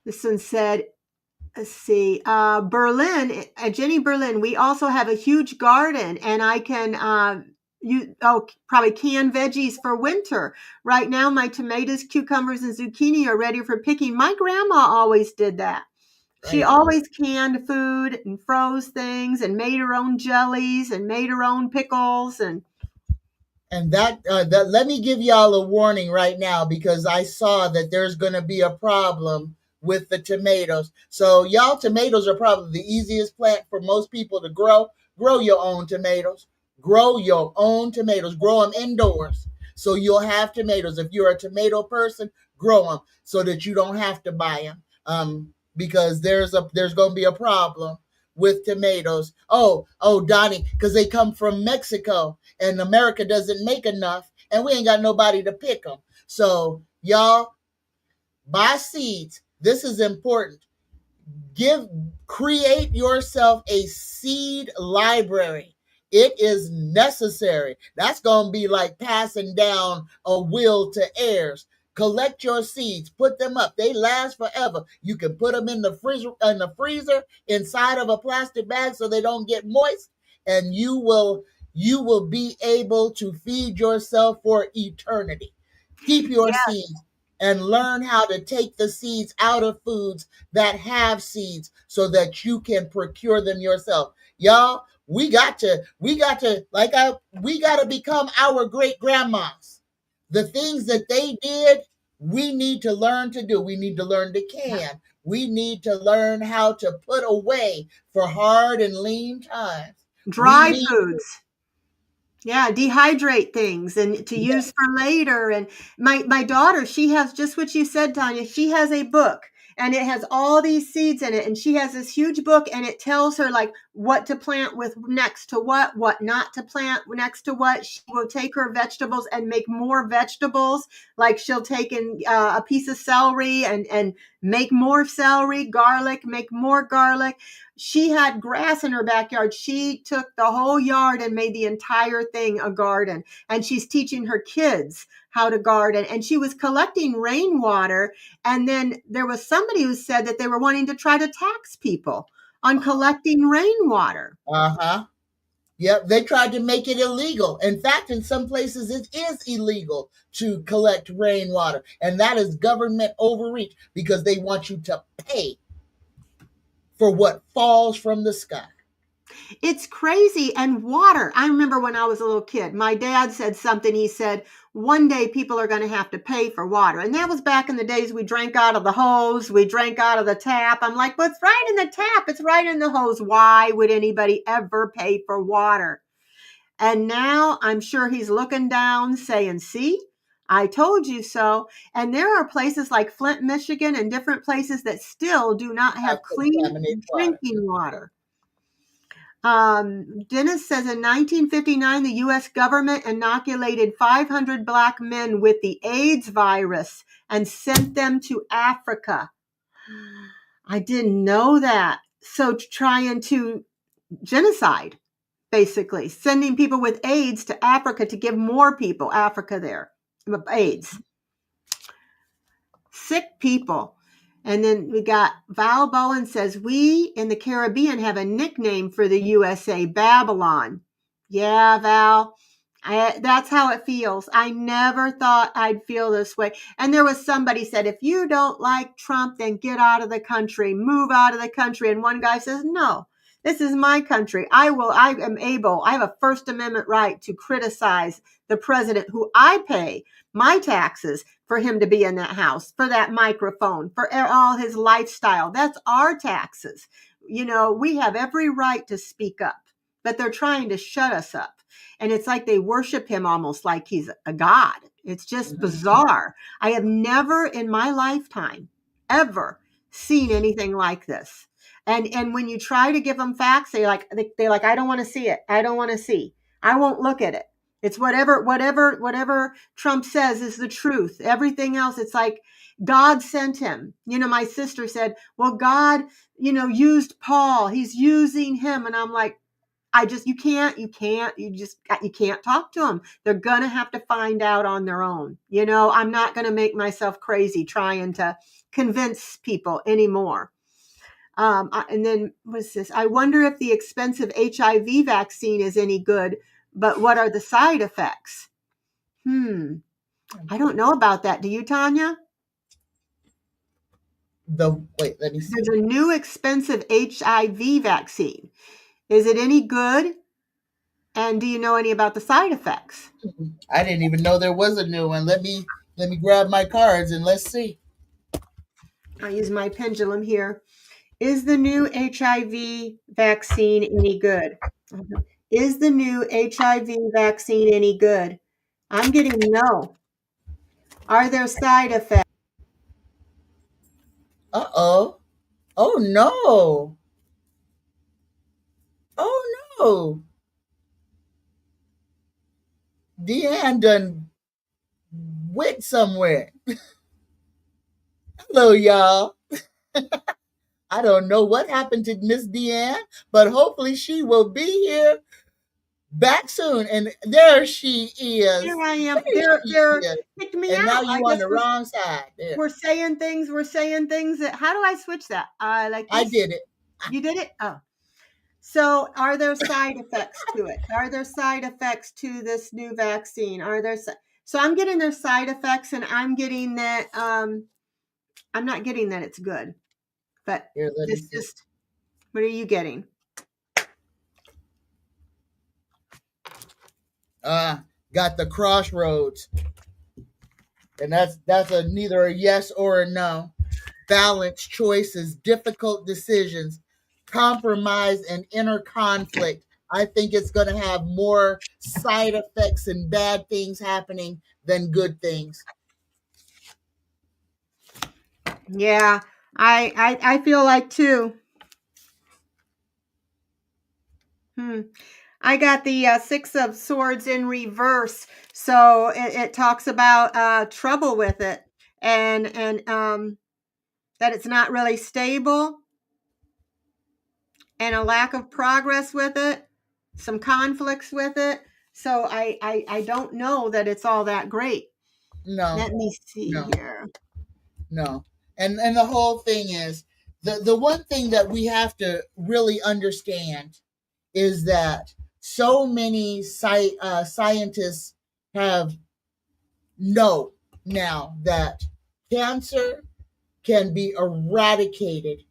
This one said, let's see, Berlin, Jenny Berlin. We also have a huge garden, and I can probably canned veggies for winter. Right now, my tomatoes, cucumbers, and zucchini are ready for picking. My grandma always did that. She Right. always canned food and froze things and made her own jellies and made her own pickles and And that let me give y'all a warning right now because I saw that there's going to be a problem with the tomatoes. So y'all, tomatoes are probably the easiest plant for most people to grow. Grow your own tomatoes. Grow your own tomatoes. Grow them indoors so you'll have tomatoes. If you're a tomato person, grow them so that you don't have to buy them. Because there's going to be a problem with tomatoes. Oh, Donnie, because they come from Mexico and America doesn't make enough and we ain't got nobody to pick them. So, y'all, buy seeds. This is important. Give Create yourself a seed library. It is necessary. That's going to be like passing down a will to heirs. Collect your seeds, put them up. They last forever. You can put them in the freezer inside of a plastic bag so they don't get moist, and you will be able to feed yourself for eternity. Keep your Yeah, seeds and learn how to take the seeds out of foods that have seeds so that you can procure them yourself. Y'all, we got to become our great grandmas. The things that they did, we need to learn to do. We need to learn to yeah. can. We need to learn how to put away for hard and lean times. We Dry need to, foods. Yeah, dehydrate things and to yeah, use for later. And my daughter, she has just what you said, Tanya. She has a book and it has all these seeds in it. And she has this huge book and it tells her like what to plant with next to what not to plant next to what. She will take her vegetables and make more vegetables. Like she'll take in a piece of celery and make more celery, garlic, make more garlic. She had grass in her backyard. She took the whole yard and made the entire thing a garden. And she's teaching her kids how to garden. And she was collecting rainwater. And then there was somebody who said that they were wanting to try to tax people on collecting rainwater. uh-huh. Yep, they tried to make it illegal. In fact, in some places, it is illegal to collect rainwater. And that is government overreach because they want you to pay for what falls from the sky. It's crazy. And water. I remember when I was a little kid, my dad said something. He said, one day people are going to have to pay for water. And that was back in the days we drank out of the hose, we drank out of the tap. I'm like, well, it's right in the tap, it's right in the hose. Why would anybody ever pay for water? And now I'm sure he's looking down saying, see, I told you so. And there are places like Flint, Michigan, and different places that still do not Have have clean contaminated water. drinking water. Dennis says in 1959, the U.S. government inoculated 500 black men with the AIDS virus and sent them to Africa. I didn't know that. So trying to genocide, basically, sending people with AIDS to Africa to give more people Africa there, AIDS. Sick people. And then we got Val Bowen says, we in the Caribbean have a nickname for the USA, Babylon. Yeah, Val, that's how it feels. I never thought I'd feel this way. And there was somebody said, if you don't like Trump, then get out of the country, move out of the country. And one guy says, no, this is my country. I have a First Amendment right to criticize the president who I pay my taxes for him to be in that house, for that microphone, for all his lifestyle. That's our taxes. You know, we have every right to speak up, but they're trying to shut us up. And it's like they worship him almost like he's a god. It's just Mhm. bizarre. I have never in my lifetime ever seen anything like this. And when you try to give them facts, they like, I don't want to see it. I don't want to see. I won't look at it. It's whatever Trump says is the truth. Everything else, it's like God sent him. You know, my sister said, well, God, used Paul. He's using him. And I'm like, you can't talk to them. They're going to have to find out on their own. I'm not going to make myself crazy trying to convince people anymore. And then what's this? I wonder if the expensive HIV vaccine is any good, but what are the side effects? I don't know about that. Do you, Tanya? Let me see. There's a new expensive HIV vaccine. Is it any good? And do you know any about the side effects? I didn't even know there was a new one. Let me grab my cards and let's see. I use my pendulum here. Is the new HIV vaccine any good? Is the new HIV vaccine any good? I'm getting no. Are there side effects? Uh oh. Oh no. Oh, Deanne done went somewhere. Hello, y'all. I don't know what happened to Miss Deanne, but hopefully she will be here back soon. And there she Here is. I am. There she They're is. kicked me And now out. I you on guess the wrong side. There. we're saying things. We're saying things that. How do I switch that? Like I this. did it. You did it. Oh. So, are there side effects to it? Are there side effects to this new vaccine? So I'm getting their side effects, and I'm getting that. I'm not getting that it's good, but Here, let me this see. just. What are you getting? Got the crossroads. And that's a neither a yes or a no. Balanced choices, difficult decisions, compromise, and inner conflict. I think it's going to have more side effects and bad things happening than good things. Yeah, I feel like too. Hmm. I got the Six of Swords in reverse, so it talks about trouble with it, and that it's not really stable, and a lack of progress with it, some conflicts with it. So I don't know that it's all that great. No, Let me see no, here. no. And the whole thing is the one thing that we have to really understand is that so many scientists have know now that cancer can be eradicated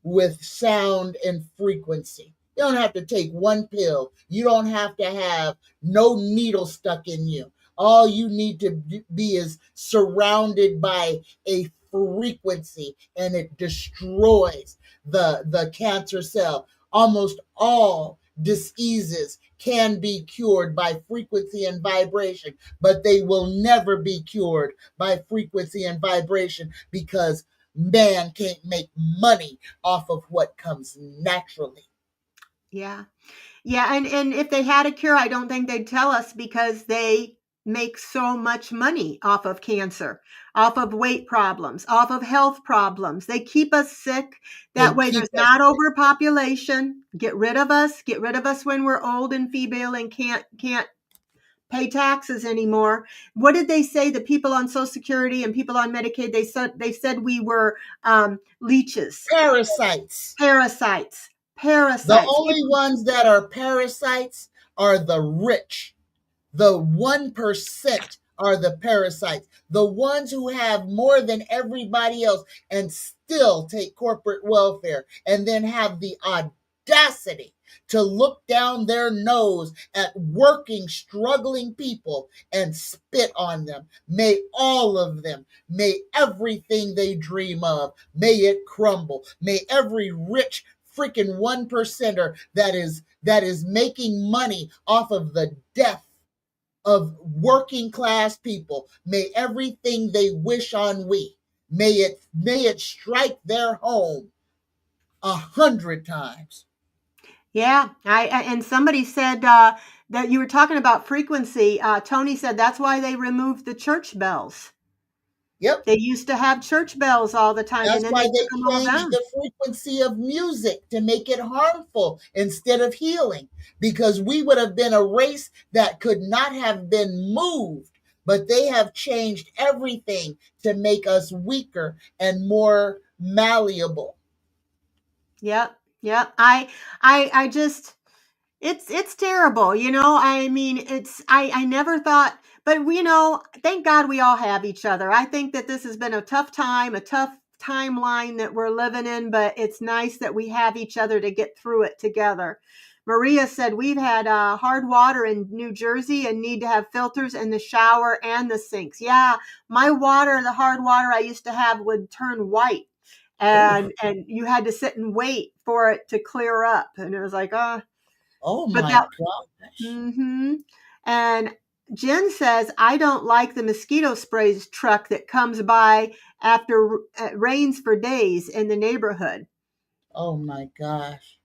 with sound and frequency. You don't have to take one pill. You don't have to have no needle stuck in you. All you need to be is surrounded by a frequency, and it destroys the cancer cell. Almost all diseases can be cured by frequency and vibration, but they will never be cured by frequency and vibration because man can't make money off of what comes naturally. Yeah. Yeah, and if they had a cure, I don't think they'd tell us because they make so much money off of cancer, off of weight problems, off of health problems. They keep us sick. They That way keep there's us not overpopulation. Get rid of us. Get rid of us when we're old and feeble and can't pay taxes anymore. What did they say? The people on Social Security and people on Medicaid, they said we were leeches, parasites. parasites, The parasites. only ones that are parasites are the rich. The 1% are the parasites, the ones who have more than everybody else and still take corporate welfare and then have the audacity to look down their nose at working, struggling people and spit on them. May all of them, may everything they dream of, may it crumble. May every rich freaking 1%er that is making money off of the death of working class people. May everything they wish on we. May it strike their home 100 times. Yeah, and somebody said that you were talking about frequency. Tony said that's why they removed the church bells. Yep. They used to have church bells all the time, and That's then why they took they them all changed down. the frequency of music to make it harmful instead of healing. Because we would have been a race that could not have been moved. But they have changed everything to make us weaker and more malleable. Yep, yep. I just it's terrible, you know. I mean, I never thought, but thank God we all have each other. I think that this has been a tough time, a tough timeline that we're living in, but it's nice that we have each other to get through it together. Maria said we've had hard water in New Jersey and need to have filters in the shower and the sinks. Yeah, my water, the hard water I used to have would turn white, Oh, and you had to sit and wait for it to clear up, and it was like, oh but my that gosh. mhm. And Jen says, "I don't like the mosquito sprays truck that comes by after it rains for days in the neighborhood." Oh my gosh.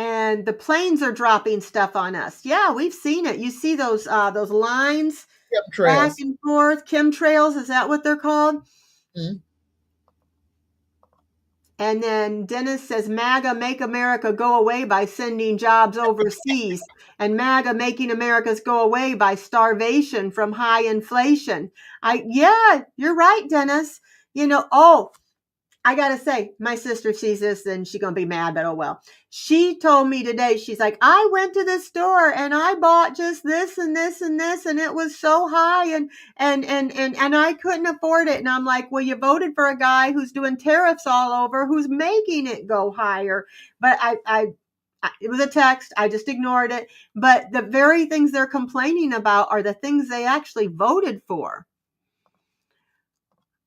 and the planes are dropping stuff on us. Yeah, we've seen it. You see those lines back Chemtrails. and forth, chemtrails, is that what they're called? Mm. And then Dennis says MAGA make America go away by sending jobs overseas, and MAGA making America's go away by starvation from high inflation. Yeah, you're right, Dennis. I gotta say, my sister sees this and she's gonna be mad, but oh well. She told me today, she's like, I went to the store and I bought just this and this and this, and it was so high and I couldn't afford it. And I'm like, well, you voted for a guy who's doing tariffs all over, who's making it go higher. But it was a text. I just ignored it. But the very things they're complaining about are the things they actually voted for.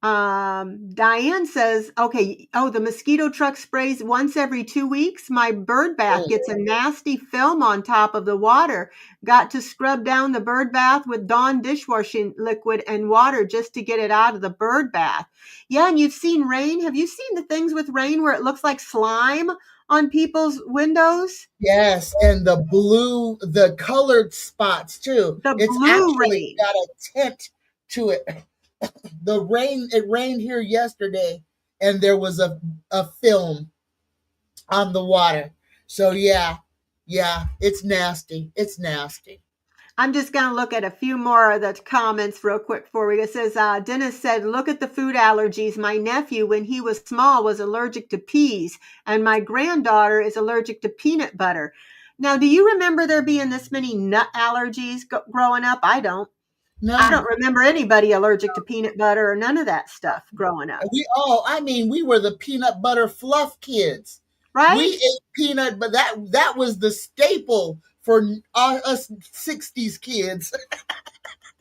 Diane says, okay, the mosquito truck sprays once every 2 weeks. My bird bath gets a nasty film on top of the water. Got to scrub down the bird bath with Dawn dishwashing liquid and water just to get it out of the bird bath. Yeah, and you've seen rain. Have you seen the things with rain where it looks like slime on people's windows? Yes, and the colored spots too. The It's blue actually rain. got a tint to it. It rained here yesterday, and there was a film on the water. So yeah, it's nasty. It's nasty. I'm just going to look at a few more of the comments real quick for you. It says, Dennis said, look at the food allergies. My nephew, when he was small, was allergic to peas, and my granddaughter is allergic to peanut butter. Now, do you remember there being this many nut allergies growing up? I don't. I No, don't remember anybody allergic to peanut butter or none of that stuff growing up. we were the peanut butter fluff kids. We Right? ate peanut, but that was the staple for us 60s kids.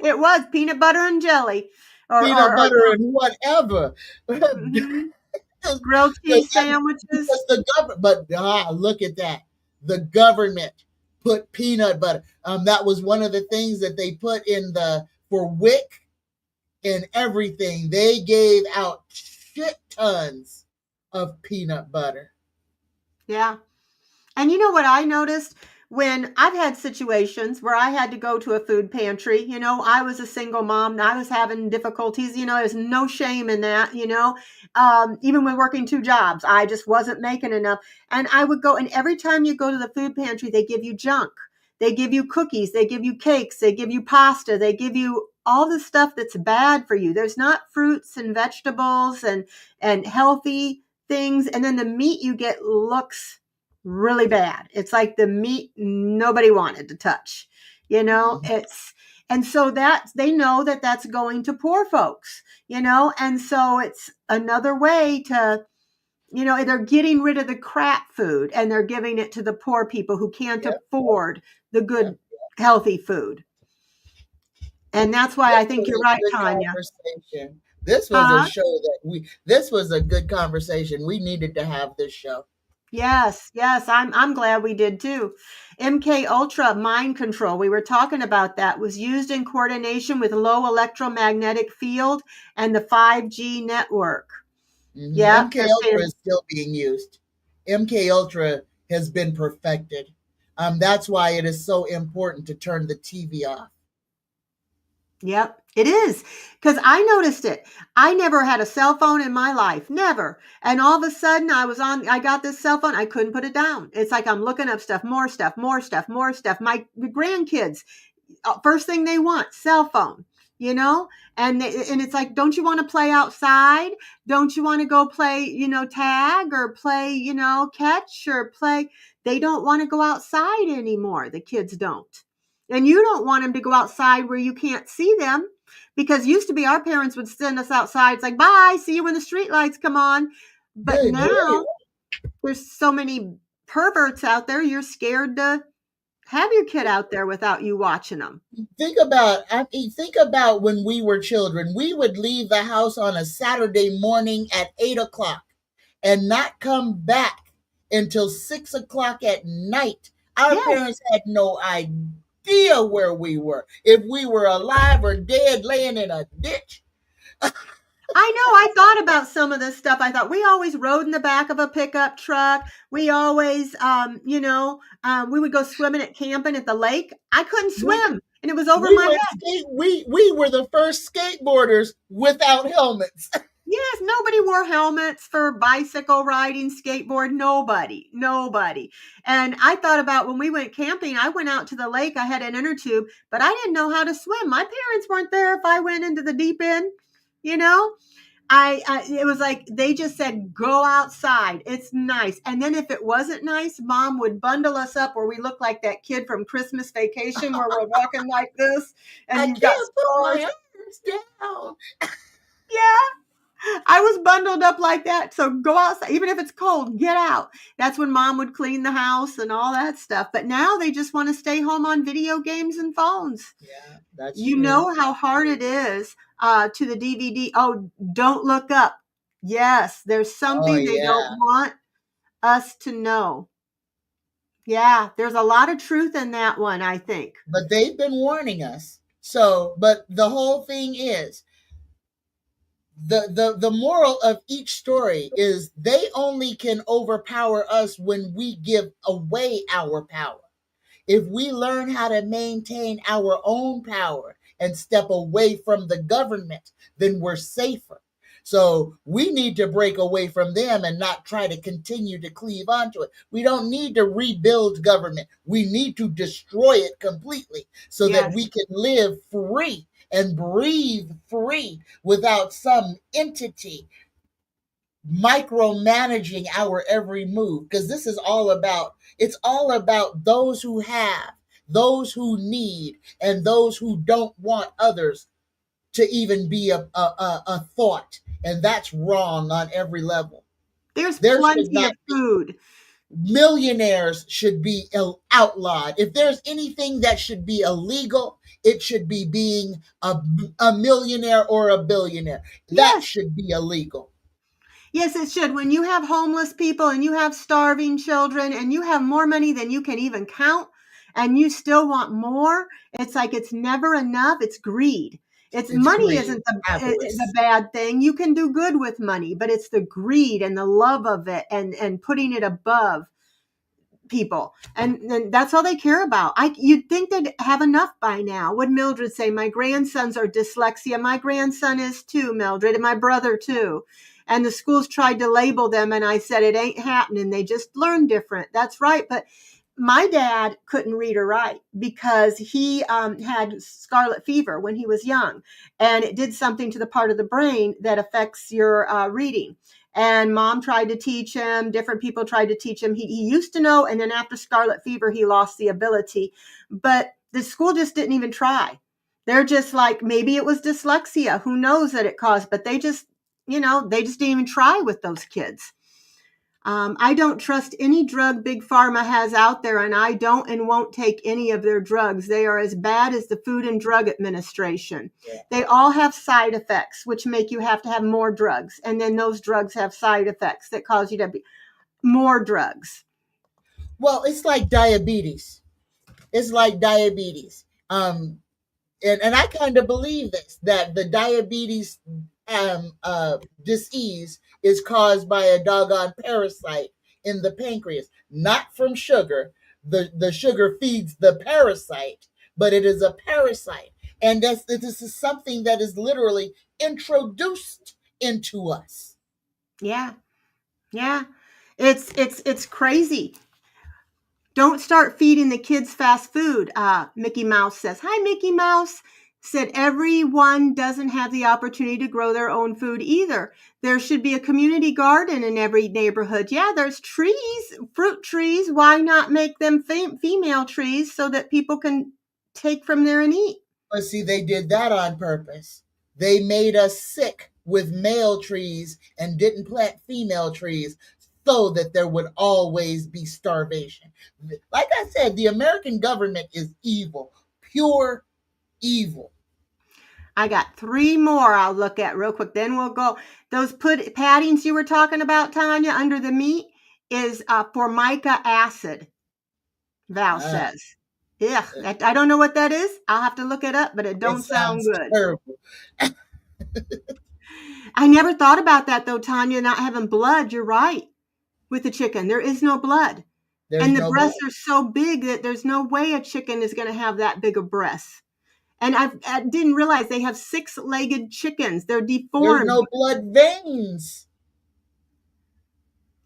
It was peanut butter and jelly Peanut or butter and whatever. mhm. Grilled cheese sandwiches. Because the government, but look at that. The government put peanut butter. That was one of the things that they put in for WIC and everything. They gave out shit tons of peanut butter. Yeah. And you know what I noticed? When I've had situations where I had to go to a food pantry, I was a single mom and I was having difficulties, there's no shame in that, even with working two jobs, I just wasn't making enough. And I would go, and every time you go to the food pantry, they give you junk. They give you cookies, they give you cakes, they give you pasta, they give you all the stuff that's bad for you. There's not fruits and vegetables and healthy things. And then the meat you get looks really bad. It's like the meat nobody wanted to touch. It's and so that they know that that's going to poor folks, and so it's another way to, they're getting rid of the crap food and they're giving it to the poor people who can't Yep, afford the yep. good, healthy food. And that's why This I think was you're a right, good Tanya. conversation. This was a Huh? show this was a good conversation. We needed to have this show. Yes, yes, I'm glad we did too. MK Ultra mind control. We were talking about that. Was used in coordination with low electromagnetic field and the 5G network. Yeah, MK they're Ultra saying, is still being used. MK Ultra has been perfected. That's why it is so important to turn the TV off. yep, it is. Because I noticed it. I never had a cell phone in my life, never. And all of a sudden, I got this cell phone. I couldn't put it down. It's like I'm looking up stuff, more stuff, more stuff, more stuff. My grandkids, first thing they want, cell phone, and it's like, don't you want to play outside? Don't you want to go play, tag or play, catch or play? They don't want to go outside anymore. The kids don't. And you don't want them to go outside where you can't see them, because used to be our parents would send us outside. It's like, bye, see you when the street lights come on. But Good grief. now there's so many perverts out there, you're scared to have your kid out there without you watching them. Think about when we were children. We would leave the house on a Saturday morning at 8 o'clock and not come back until 6 o'clock at night. Our Yes. parents had no idea where we were, if we were alive or dead, laying in a ditch. I know. I thought about some of this stuff. I thought we always rode in the back of a pickup truck. We always, we would go swimming at camping at the lake. I couldn't We swim, and it was over we my went head. skate. We were the first skateboarders without helmets. Yes, nobody wore helmets for bicycle riding, skateboard. Nobody, nobody. And I thought about when we went camping, I went out to the lake. I had an inner tube, but I didn't know how to swim. My parents weren't there if I went into the deep end, you know? I it was like they just said go outside. It's nice. And then if it wasn't nice, mom would bundle us up where we look like that kid from Christmas Vacation where we're walking like this and I you've got can't put scars. my arms down. Yeah, I was bundled up like that. So go outside even if it's cold, get out. That's when mom would clean the house and all that stuff. But now they just want to stay home on video games and phones. Yeah, that's You true. know how hard it is to the DVD. Oh, don't look up. Yes, there's Oh something they don't yeah, want us to know. Yeah, there's a lot of truth in that one, I think. but they've been warning us. So, but the whole thing is the moral of each story is they only can overpower us when we give away our power. If we learn how to maintain our own power and step away from the government, then we're safer. So we need to break away from them and not try to continue to cleave onto it. We don't need to rebuild government. We need to destroy it completely so that Yes, we can live free and breathe free without some entity micromanaging our every move, because this is all about, it's all about those who have, those who need, and those who don't want others to even be a thought, and that's wrong on every level. there's There should plenty not of be, food. millionaires should be outlawed. If there's anything that should be illegal, it should be being a millionaire or a billionaire. That Yes, should be illegal. yes, it should. When you have homeless people and you have starving children and you have more money than you can even count and you still want more, it's like it's never enough. It's greed. It's It's money greed, isn't the avarice. bad thing. You can do good with money, but it's the greed and the love of it and putting it above people and that's all they care about. You'd think they'd have enough by now. Would Mildred say my grandsons are dyslexia? My grandson is too, Mildred, and my brother too. And the schools tried to label them and I said it ain't happening. They just learn different. That's right. But my dad couldn't read or write because he had scarlet fever when he was young, and it did something to the part of the brain that affects your reading. And mom tried to teach him, different people tried to teach him. He used to know, and then after scarlet fever, he lost the ability. But the school just didn't even try. They're just like, maybe it was dyslexia. Who knows that it caused, but they just didn't even try with those kids. I don't trust any drug Big Pharma has out there, and I don't and won't take any of their drugs. They are as bad as the Food and Drug Administration. Yeah. They all have side effects, which make you have to have more drugs. And then those drugs have side effects that cause you to have more drugs. Well, it's like diabetes. It's like diabetes. And I kind of believe this, that the diabetes disease is caused by a doggone parasite in the pancreas, not from sugar. The sugar feeds the parasite, but it is a parasite, and this is something that is literally introduced into us. Yeah. Yeah. It's crazy. Don't start feeding the kids fast food. Mickey Mouse says, "Hi, Mickey Mouse." Said everyone doesn't have the opportunity to grow their own food either. There should be a community garden in every neighborhood. Yeah, there's trees, fruit trees. Why not make them female trees so that people can take from there and eat? But see, they did that on purpose. They made us sick with male trees and didn't plant female trees so that there would always be starvation. Like I said, the American government is evil, pure evil. I got three more I'll look at real quick. Then we'll go. Those paddings you were talking about, Tanya, under the meat is formica acid. Val Ah, says. Yeah, I don't know what that is. I'll have to look it up, but it it don't sound sounds good. terrible. I never thought about that though, Tanya, not having blood. You're right. With the chicken, there is no blood. There's And the no blood. breasts are so big that there's no way a chicken is going to have that big of breasts. And I didn't realize they have six-legged chickens. They're There's deformed. no blood veins.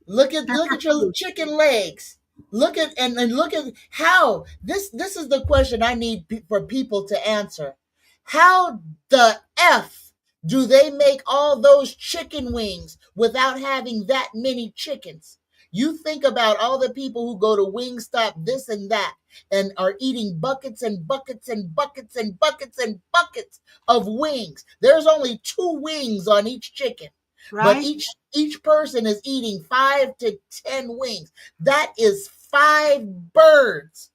They're Look for at your food. chicken legs. Look at and look at how this is the question I need for people to answer. How the f do they make all those chicken wings without having that many chickens? You think about all the people who go to Wingstop, this and that, and are eating buckets and buckets and buckets and buckets and buckets of wings. There's only two wings on each chicken, but Right? each person is eating 5 to 10 wings. That is 5 birds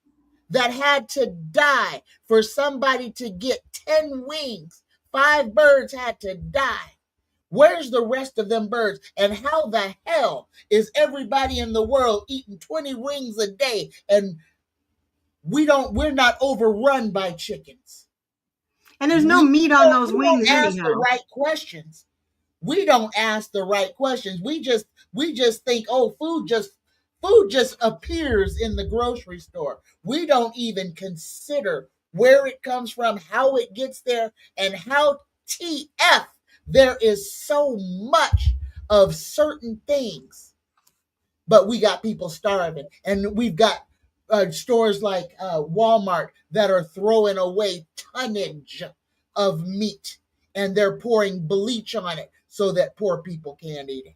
that had to die for somebody to get 10 wings. 5 birds had to die. Where's the rest of them birds? And how the hell is everybody in the world eating 20 wings a day and we're not overrun by chickens? And there's no meat on those We don't wings ask the anyhow. right questions. We don't ask the right questions. We just think, oh, food just appears in the grocery store. We don't even consider where it comes from, how it gets there, and how TF there is so much of certain things. But we got people starving, and we've got stores like Walmart that are throwing away tonnage of meat, and they're pouring bleach on it so that poor people can't eat it.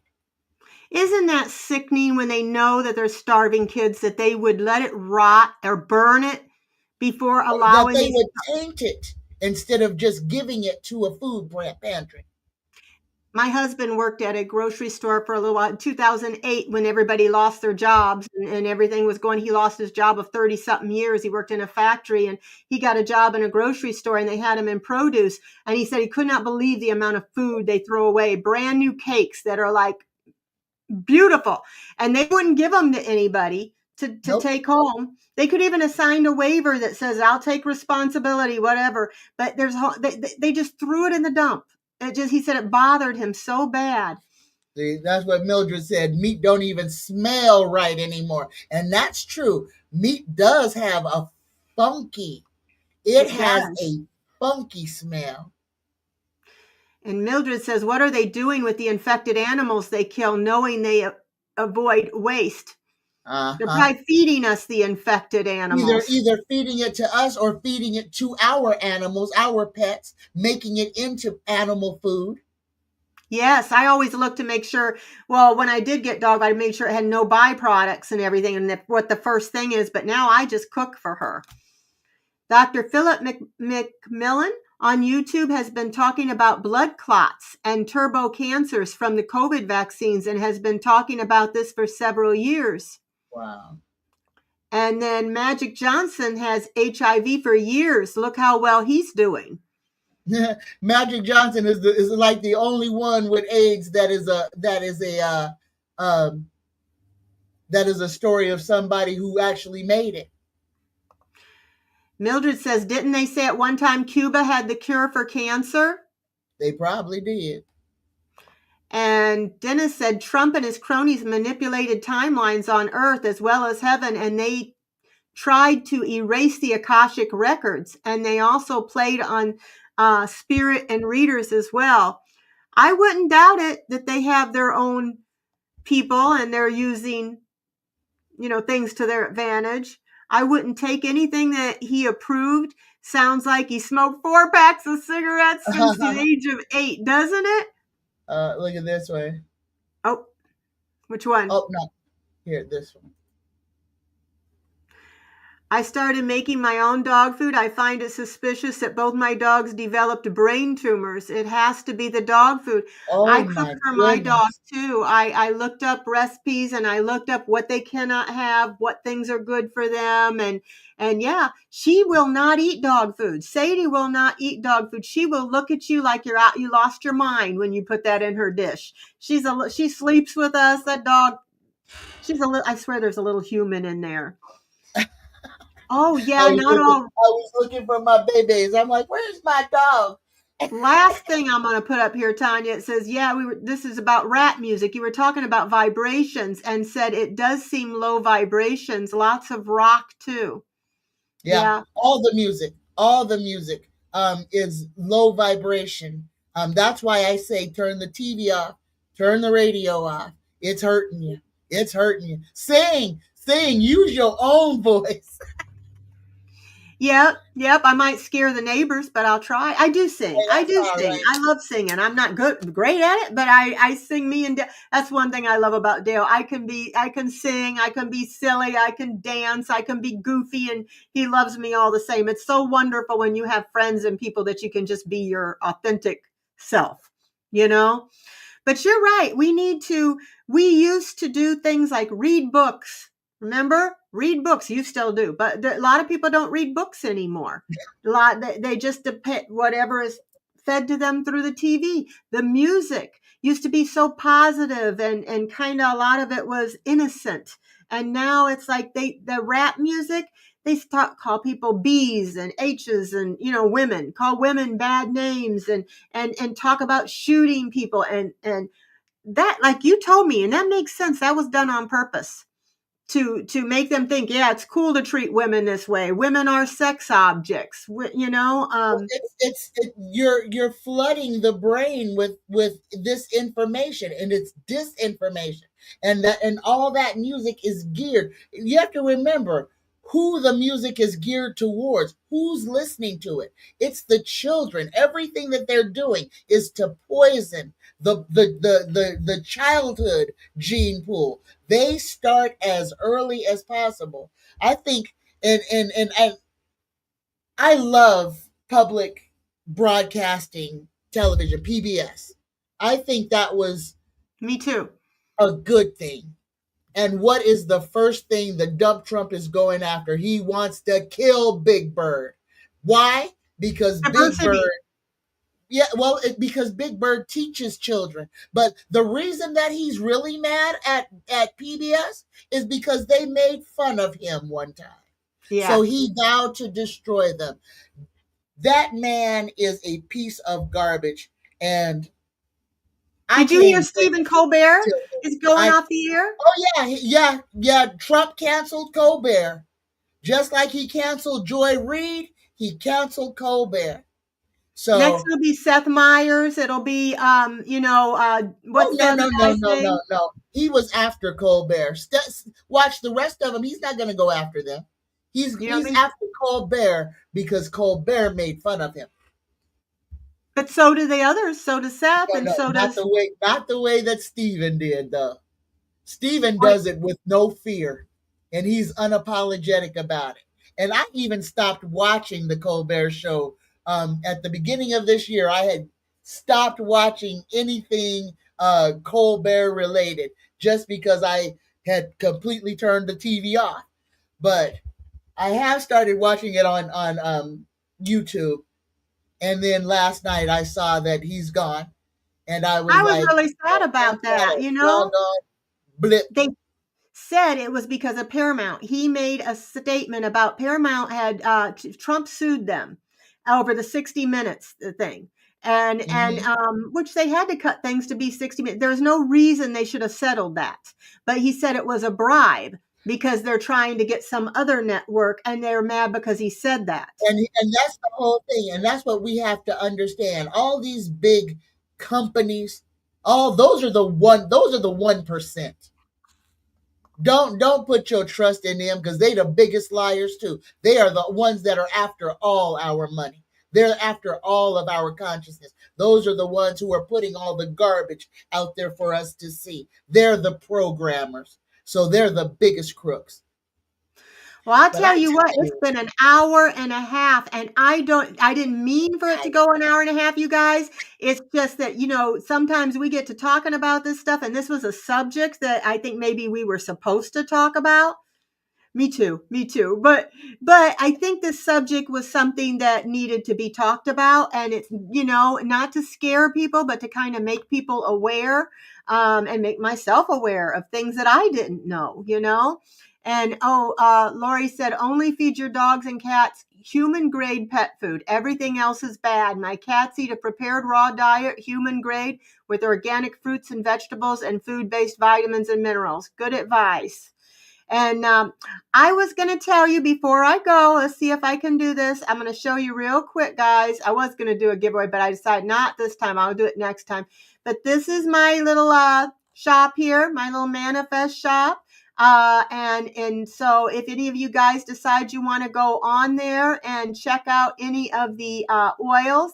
Isn't that sickening when they know that they're starving kids that they would let it rot or burn it before Or that allowing they these. would taint it instead of just giving it to a food pantry. My husband worked at a grocery store for a little while in 2008 when everybody lost their jobs and everything was going. He lost his job of 30 something years. He worked in a factory and he got a job in a grocery store and they had him in produce. And he said he could not believe the amount of food they throw away. Brand new cakes that are like beautiful. And they wouldn't give them to anybody to Nope. take home. They could even assign a waiver that says, I'll take responsibility, whatever. But they just threw it in the dump. He said it bothered him so bad. See, that's what Mildred said. Meat don't even smell right anymore. And that's true. Meat does have a funky, it It has does. a funky smell. And Mildred says, what are they doing with the infected animals they kill, knowing they avoid waste? They're Uh-huh. probably feeding us the infected Either animals. either feeding it to us or feeding it to our animals, our pets, making it into animal food. Yes, I always look to make sure. Well, when I did get dog, I made sure it had no byproducts and everything, and what the first thing is. But now I just cook for her. Dr. Philip McMillan on YouTube has been talking about blood clots and turbo cancers from the COVID vaccines and has been talking about this for several years. Wow. And then Magic Johnson has HIV for years. Look how well he's doing. Magic Johnson is like the only one with AIDS um, that is a story of somebody who actually made it. Mildred says, didn't they say at one time Cuba had the cure for cancer? They probably did. And Dennis said Trump and his cronies manipulated timelines on Earth as well as heaven, and they tried to erase the Akashic records, and they also played on spirit and readers as well. I wouldn't doubt it that they have their own people and they're using, things to their advantage. I wouldn't take anything that he approved. Sounds like he smoked 4 packs of cigarettes since the age of 8, doesn't it? Look at this way. Oh, which one? Oh no, here this one. I started making my own dog food. I find it suspicious that both my dogs developed brain tumors. It has to be the dog food. I Oh cook my for my dog goodness. too. I looked up recipes and I looked up what they cannot have, what things are good for them. And yeah, she will not eat dog food. Sadie will not eat dog food. She will look at you like you lost your mind when you put that in her dish. She sleeps with us. That dog, I swear there's a little human in there. Oh I yeah, was not looking, all. I was looking for my babies. I'm like, where's my dog? Last thing I'm going to put up here, Tanya, it says, yeah, this is about rap music. You were talking about vibrations and said it does seem low vibrations, lots of rock too. Yeah, Yeah. all the music is low vibration. That's why I say turn the TV off, turn the radio off. It's hurting you. It's hurting you. Sing, use your own voice. Yep. I might scare the neighbors, but I'll try. I do sing. I That's do all sing. right. I love singing. I'm not great at it, but I sing. Me and Dale. That's one thing I love about Dale. I can sing. I can be silly. I can dance. I can be goofy, and he loves me all the same. It's so wonderful when you have friends and people that you can just be your authentic self. You know. But you're right. We used to do things like read books. Remember? Read books. You still do. But a lot of people don't read books anymore. They just depend whatever is fed to them through the TV. The music used to be so positive and kind of a lot of it was innocent. And now it's like the rap music, they call people B's and H's and women, call women bad names and talk about shooting people and that, like you told me, and that makes sense, that was done on purpose to make them think, yeah, it's cool to treat women this way, women are sex objects, You're flooding the brain with this information, and it's disinformation, and all that music is geared. You have to remember who the music is geared towards, who's listening to it. It's the children. Everything that they're doing is to poison the childhood gene pool. They start as early as possible. I think, and I love public broadcasting television, PBS. I think that was me too. a good thing. And what is the first thing the dump Trump is going after? He wants to kill Big Bird. Why? Because Big Bird, Diversity. yeah, well, because Big Bird teaches children. But the reason that he's really mad at PBS is because they made fun of him one time. So Yeah. he vowed to destroy them. That man is a piece of garbage, and I Did you can't hear even say Stephen Colbert it. is going I off the air? Oh yeah. Trump canceled Colbert, just like he canceled Joy Reid. He canceled Colbert. Next So it'll be Seth Meyers. It'll be oh what's the other guy's name? no. He was after Colbert. Watch the rest of them. He's not going to go after them. You don't He's think? after Colbert because Colbert made fun of him. But so do the others. So does Seth, No, and no, so does. not the way that Steven did though. Steven What? does it with no fear, and he's unapologetic about it. And I even stopped watching the Colbert Show at the beginning of this year. I had stopped watching anything Colbert related just because I had completely turned the TV off. But I have started watching it on YouTube, and then last night I saw that he's gone, and I was I was like, really sad "Ain't about that that. a doggone blip?" They said it was because of Paramount. He made a statement about Paramount had Trump sued them over the 60 minutes thing. And Mhm. which they had to cut things to be 60 minutes. There's no reason they should have settled that. But he said it was a bribe because they're trying to get some other network and they're mad because he said that. And that's the whole thing, and that's what we have to understand. All these big companies, all those are the 1%. Don't put your trust in them because they the biggest liars too. They are the ones that are after all our money. They're after all of our consciousness. Those are the ones who are putting all the garbage out there for us to see. They're the programmers. So they're the biggest crooks. Well, I'll But I tell you what, tell it's you, been an hour and a half, and I didn't mean for it to I, go an hour and a half, you guys. It's just that, sometimes we get to talking about this stuff, and this was a subject that I think maybe we were supposed to talk about. Me too. Me too. But I think this subject was something that needed to be talked about, and it's not to scare people, but to kind of make people aware, and make myself aware of things that I didn't know. And Lori said, only feed your dogs and cats. human grade pet food. Everything else is bad. My cats eat a prepared raw diet, human grade, with organic fruits and vegetables and food based vitamins and minerals. Good advice. And I was going to tell you before I go, let's see if I can do this. I'm going to show you real quick, guys. I was going to do a giveaway, but I decided not this time. I'll do it next time. But this is my little shop here, my little manifest shop. And so if any of you guys decide you want to go on there and check out any of the oils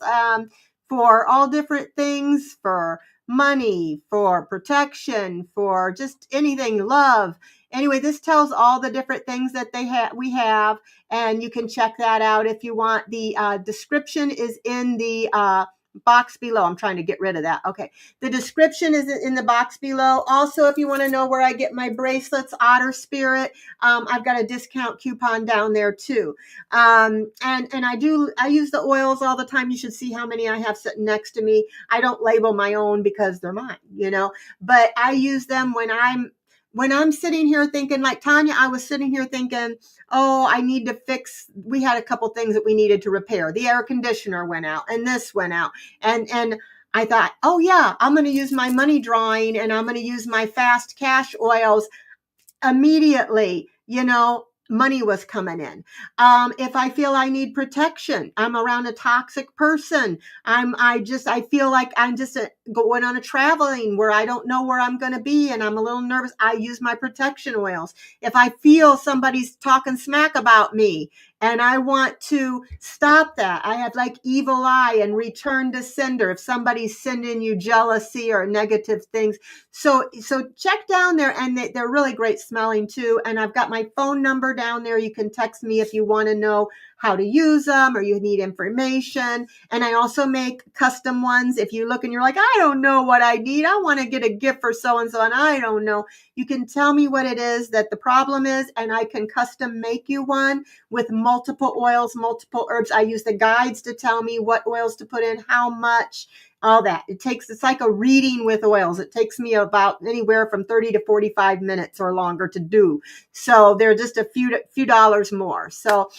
for all different things, for money, for protection, for just anything, love. Anyway, this tells all the different things that we have, and you can check that out if you want. The description is in the box below. I'm trying to get rid of that. Okay. The description is in the box below. Also, if you want to know where I get my bracelets, Otter Spirit, I've got a discount coupon down there too. And I use the oils all the time. You should see how many I have sitting next to me. I don't label my own because they're mine, but I use them when I'm sitting here thinking, like Tanya, I was sitting here thinking, oh, I need to fix, we had a couple things that we needed to repair. The air conditioner went out and this went out. And I thought, oh yeah, I'm going to use my money drawing and I'm going to use my fast cash oils immediately. Money was coming in. If I feel I need protection, I'm around a toxic person. I feel like I'm just going on a traveling where I don't know where I'm going to be and I'm a little nervous. I use my protection oils. If I feel somebody's talking smack about me and I want to stop that, I have like evil eye and return to sender. If somebody's sending you jealousy or negative things. So check down there, and they're really great smelling too. And I've got my phone number down there. You can text me if you want to know how to use them or you need information. And I also make custom ones. If you look and you're like, I don't know what I need. I want to get a gift for so-and-so and I don't know. You can tell me what it is that the problem is, and I can custom make you one with multiple oils, multiple herbs. I use the guides to tell me what oils to put in, how much, all that. It's like a reading with oils. It takes me about anywhere from 30 to 45 minutes or longer to do. So they're just a few dollars more. So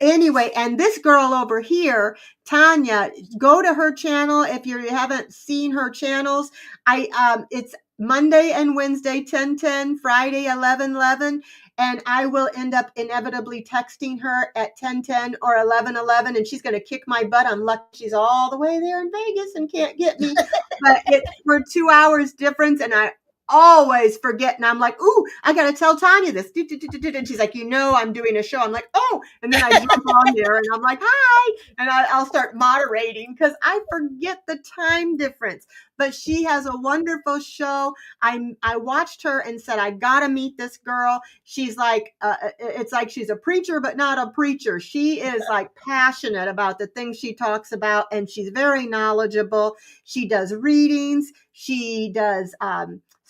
anyway, and this girl over here, Tanya, go to her channel if you haven't seen her channels. It's Monday and Wednesday 10:10, Friday 11:11, and I will end up inevitably texting her at 10:10 or 11:11, and she's going to kick my butt. I'm lucky she's all the way there in Vegas and can't get me, but it's for 2 hours difference, and I always forget. And I'm like, ooh, I got to tell Tanya this. And she's like, I'm doing a show. I'm like, oh, and then I jump on there and I'm like, hi. And I'll start moderating because I forget the time difference. But she has a wonderful show. I watched her and said, I got to meet this girl. She's like, it's like she's a preacher, but not a preacher. She is like passionate about the things she talks about. And she's very knowledgeable. She does readings. She does,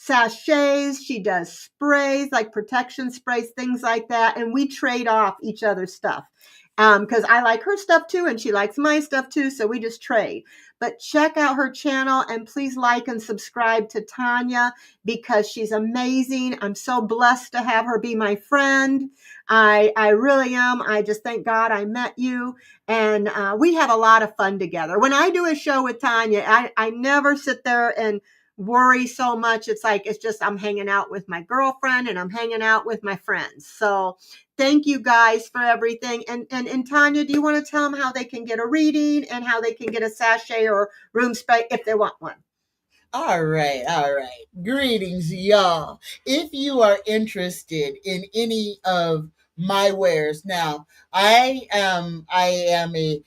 sachets, she does sprays, like protection sprays, things like that, and we trade off each other's stuff because I like her stuff too and she likes my stuff too, so we just trade. But check out her channel and please like and subscribe to Tanya because she's amazing. I'm so blessed to have her be my friend. I really am. I just thank God I met you, and we have a lot of fun together. When I do a show with Tanya, I never sit there and worry so much. It's just I'm hanging out with my girlfriend and I'm hanging out with my friends. So thank you guys for everything. And Tanya, do you want to tell them how they can get a reading and how they can get a sachet or room spray if they want one? All right, all right. Greetings, y'all. If you are interested in any of my wares, now I am a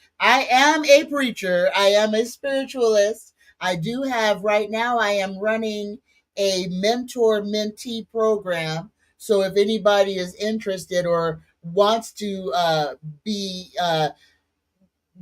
preacher. I am a spiritualist. I do have right now. I am running a mentor mentee program. So if anybody is interested or wants to be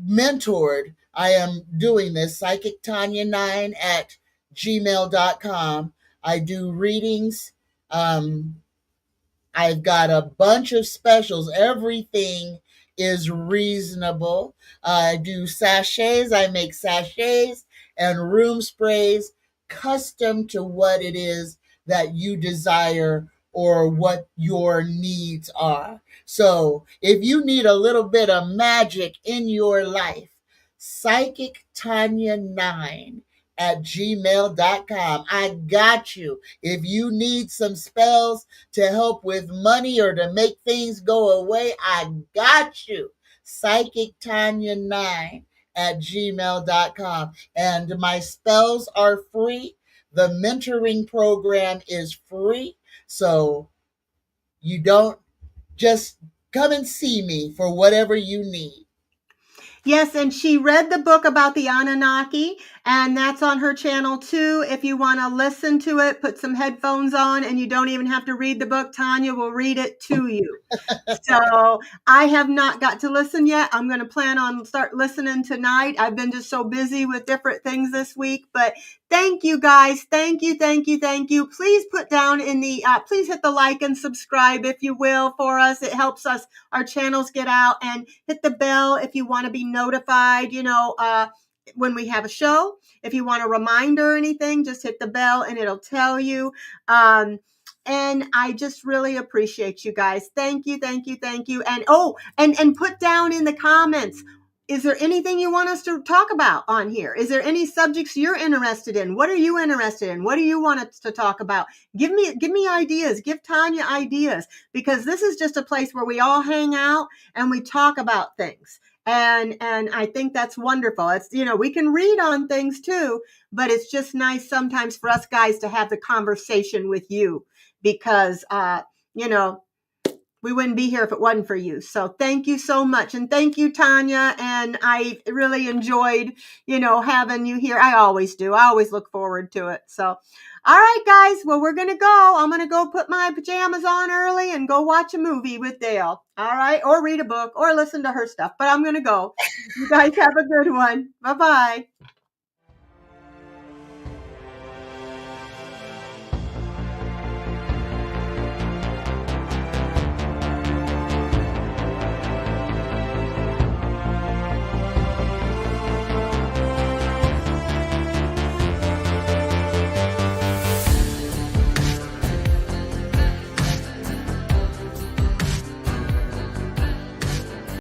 mentored, I am doing this. Psychic Tanya 9 at gmail.com. I do readings. I've got a bunch of specials. Everything is reasonable. I do sachets. I make sachets and room sprays custom to what it is that you desire or what your needs are. So if you need a little bit of magic in your life, Psychic Tanya 9 at gmail.com. I got you. If you need some spells to help with money or to make things go away, I got you. Psychic Tanya 9 at gmail.com. And my spells are free. The mentoring program is free. So you don't just come and see me for whatever you need. Yes, and she read the book about the Anunnaki, and that's on her channel too. If you want to listen to it, put some headphones on, and you don't even have to read the book. Tanya will read it to you. So I have not got to listen yet. I'm going to plan on start listening tonight. I've been just so busy with different things this week, but thank you guys. Thank you, thank you, thank you. Please put down in the, please hit the like and subscribe if you will for us. It helps us, our channels get out, and hit the bell if you want to be notified, when we have a show. If you want a reminder or anything, just hit the bell and it'll tell you. And I just really appreciate you guys. Thank you, thank you, thank you. And and put down in the comments, is there anything you want us to talk about on here? Is there any subjects you're interested in? What are you interested in? What do you want us to talk about? Give me ideas. Give Tanya ideas, because this is just a place where we all hang out and we talk about things. And I think that's wonderful. It's, we can read on things too, but it's just nice sometimes for us guys to have the conversation with you, because we wouldn't be here if it wasn't for you. So thank you so much. And thank you, Tanya. And I really enjoyed, having you here. I always do. I always look forward to it. So, all right, guys. Well, we're going to go. I'm going to go put my pajamas on early and go watch a movie with Dale. All right. Or read a book or listen to her stuff. But I'm going to go. You guys have a good one. Bye-bye.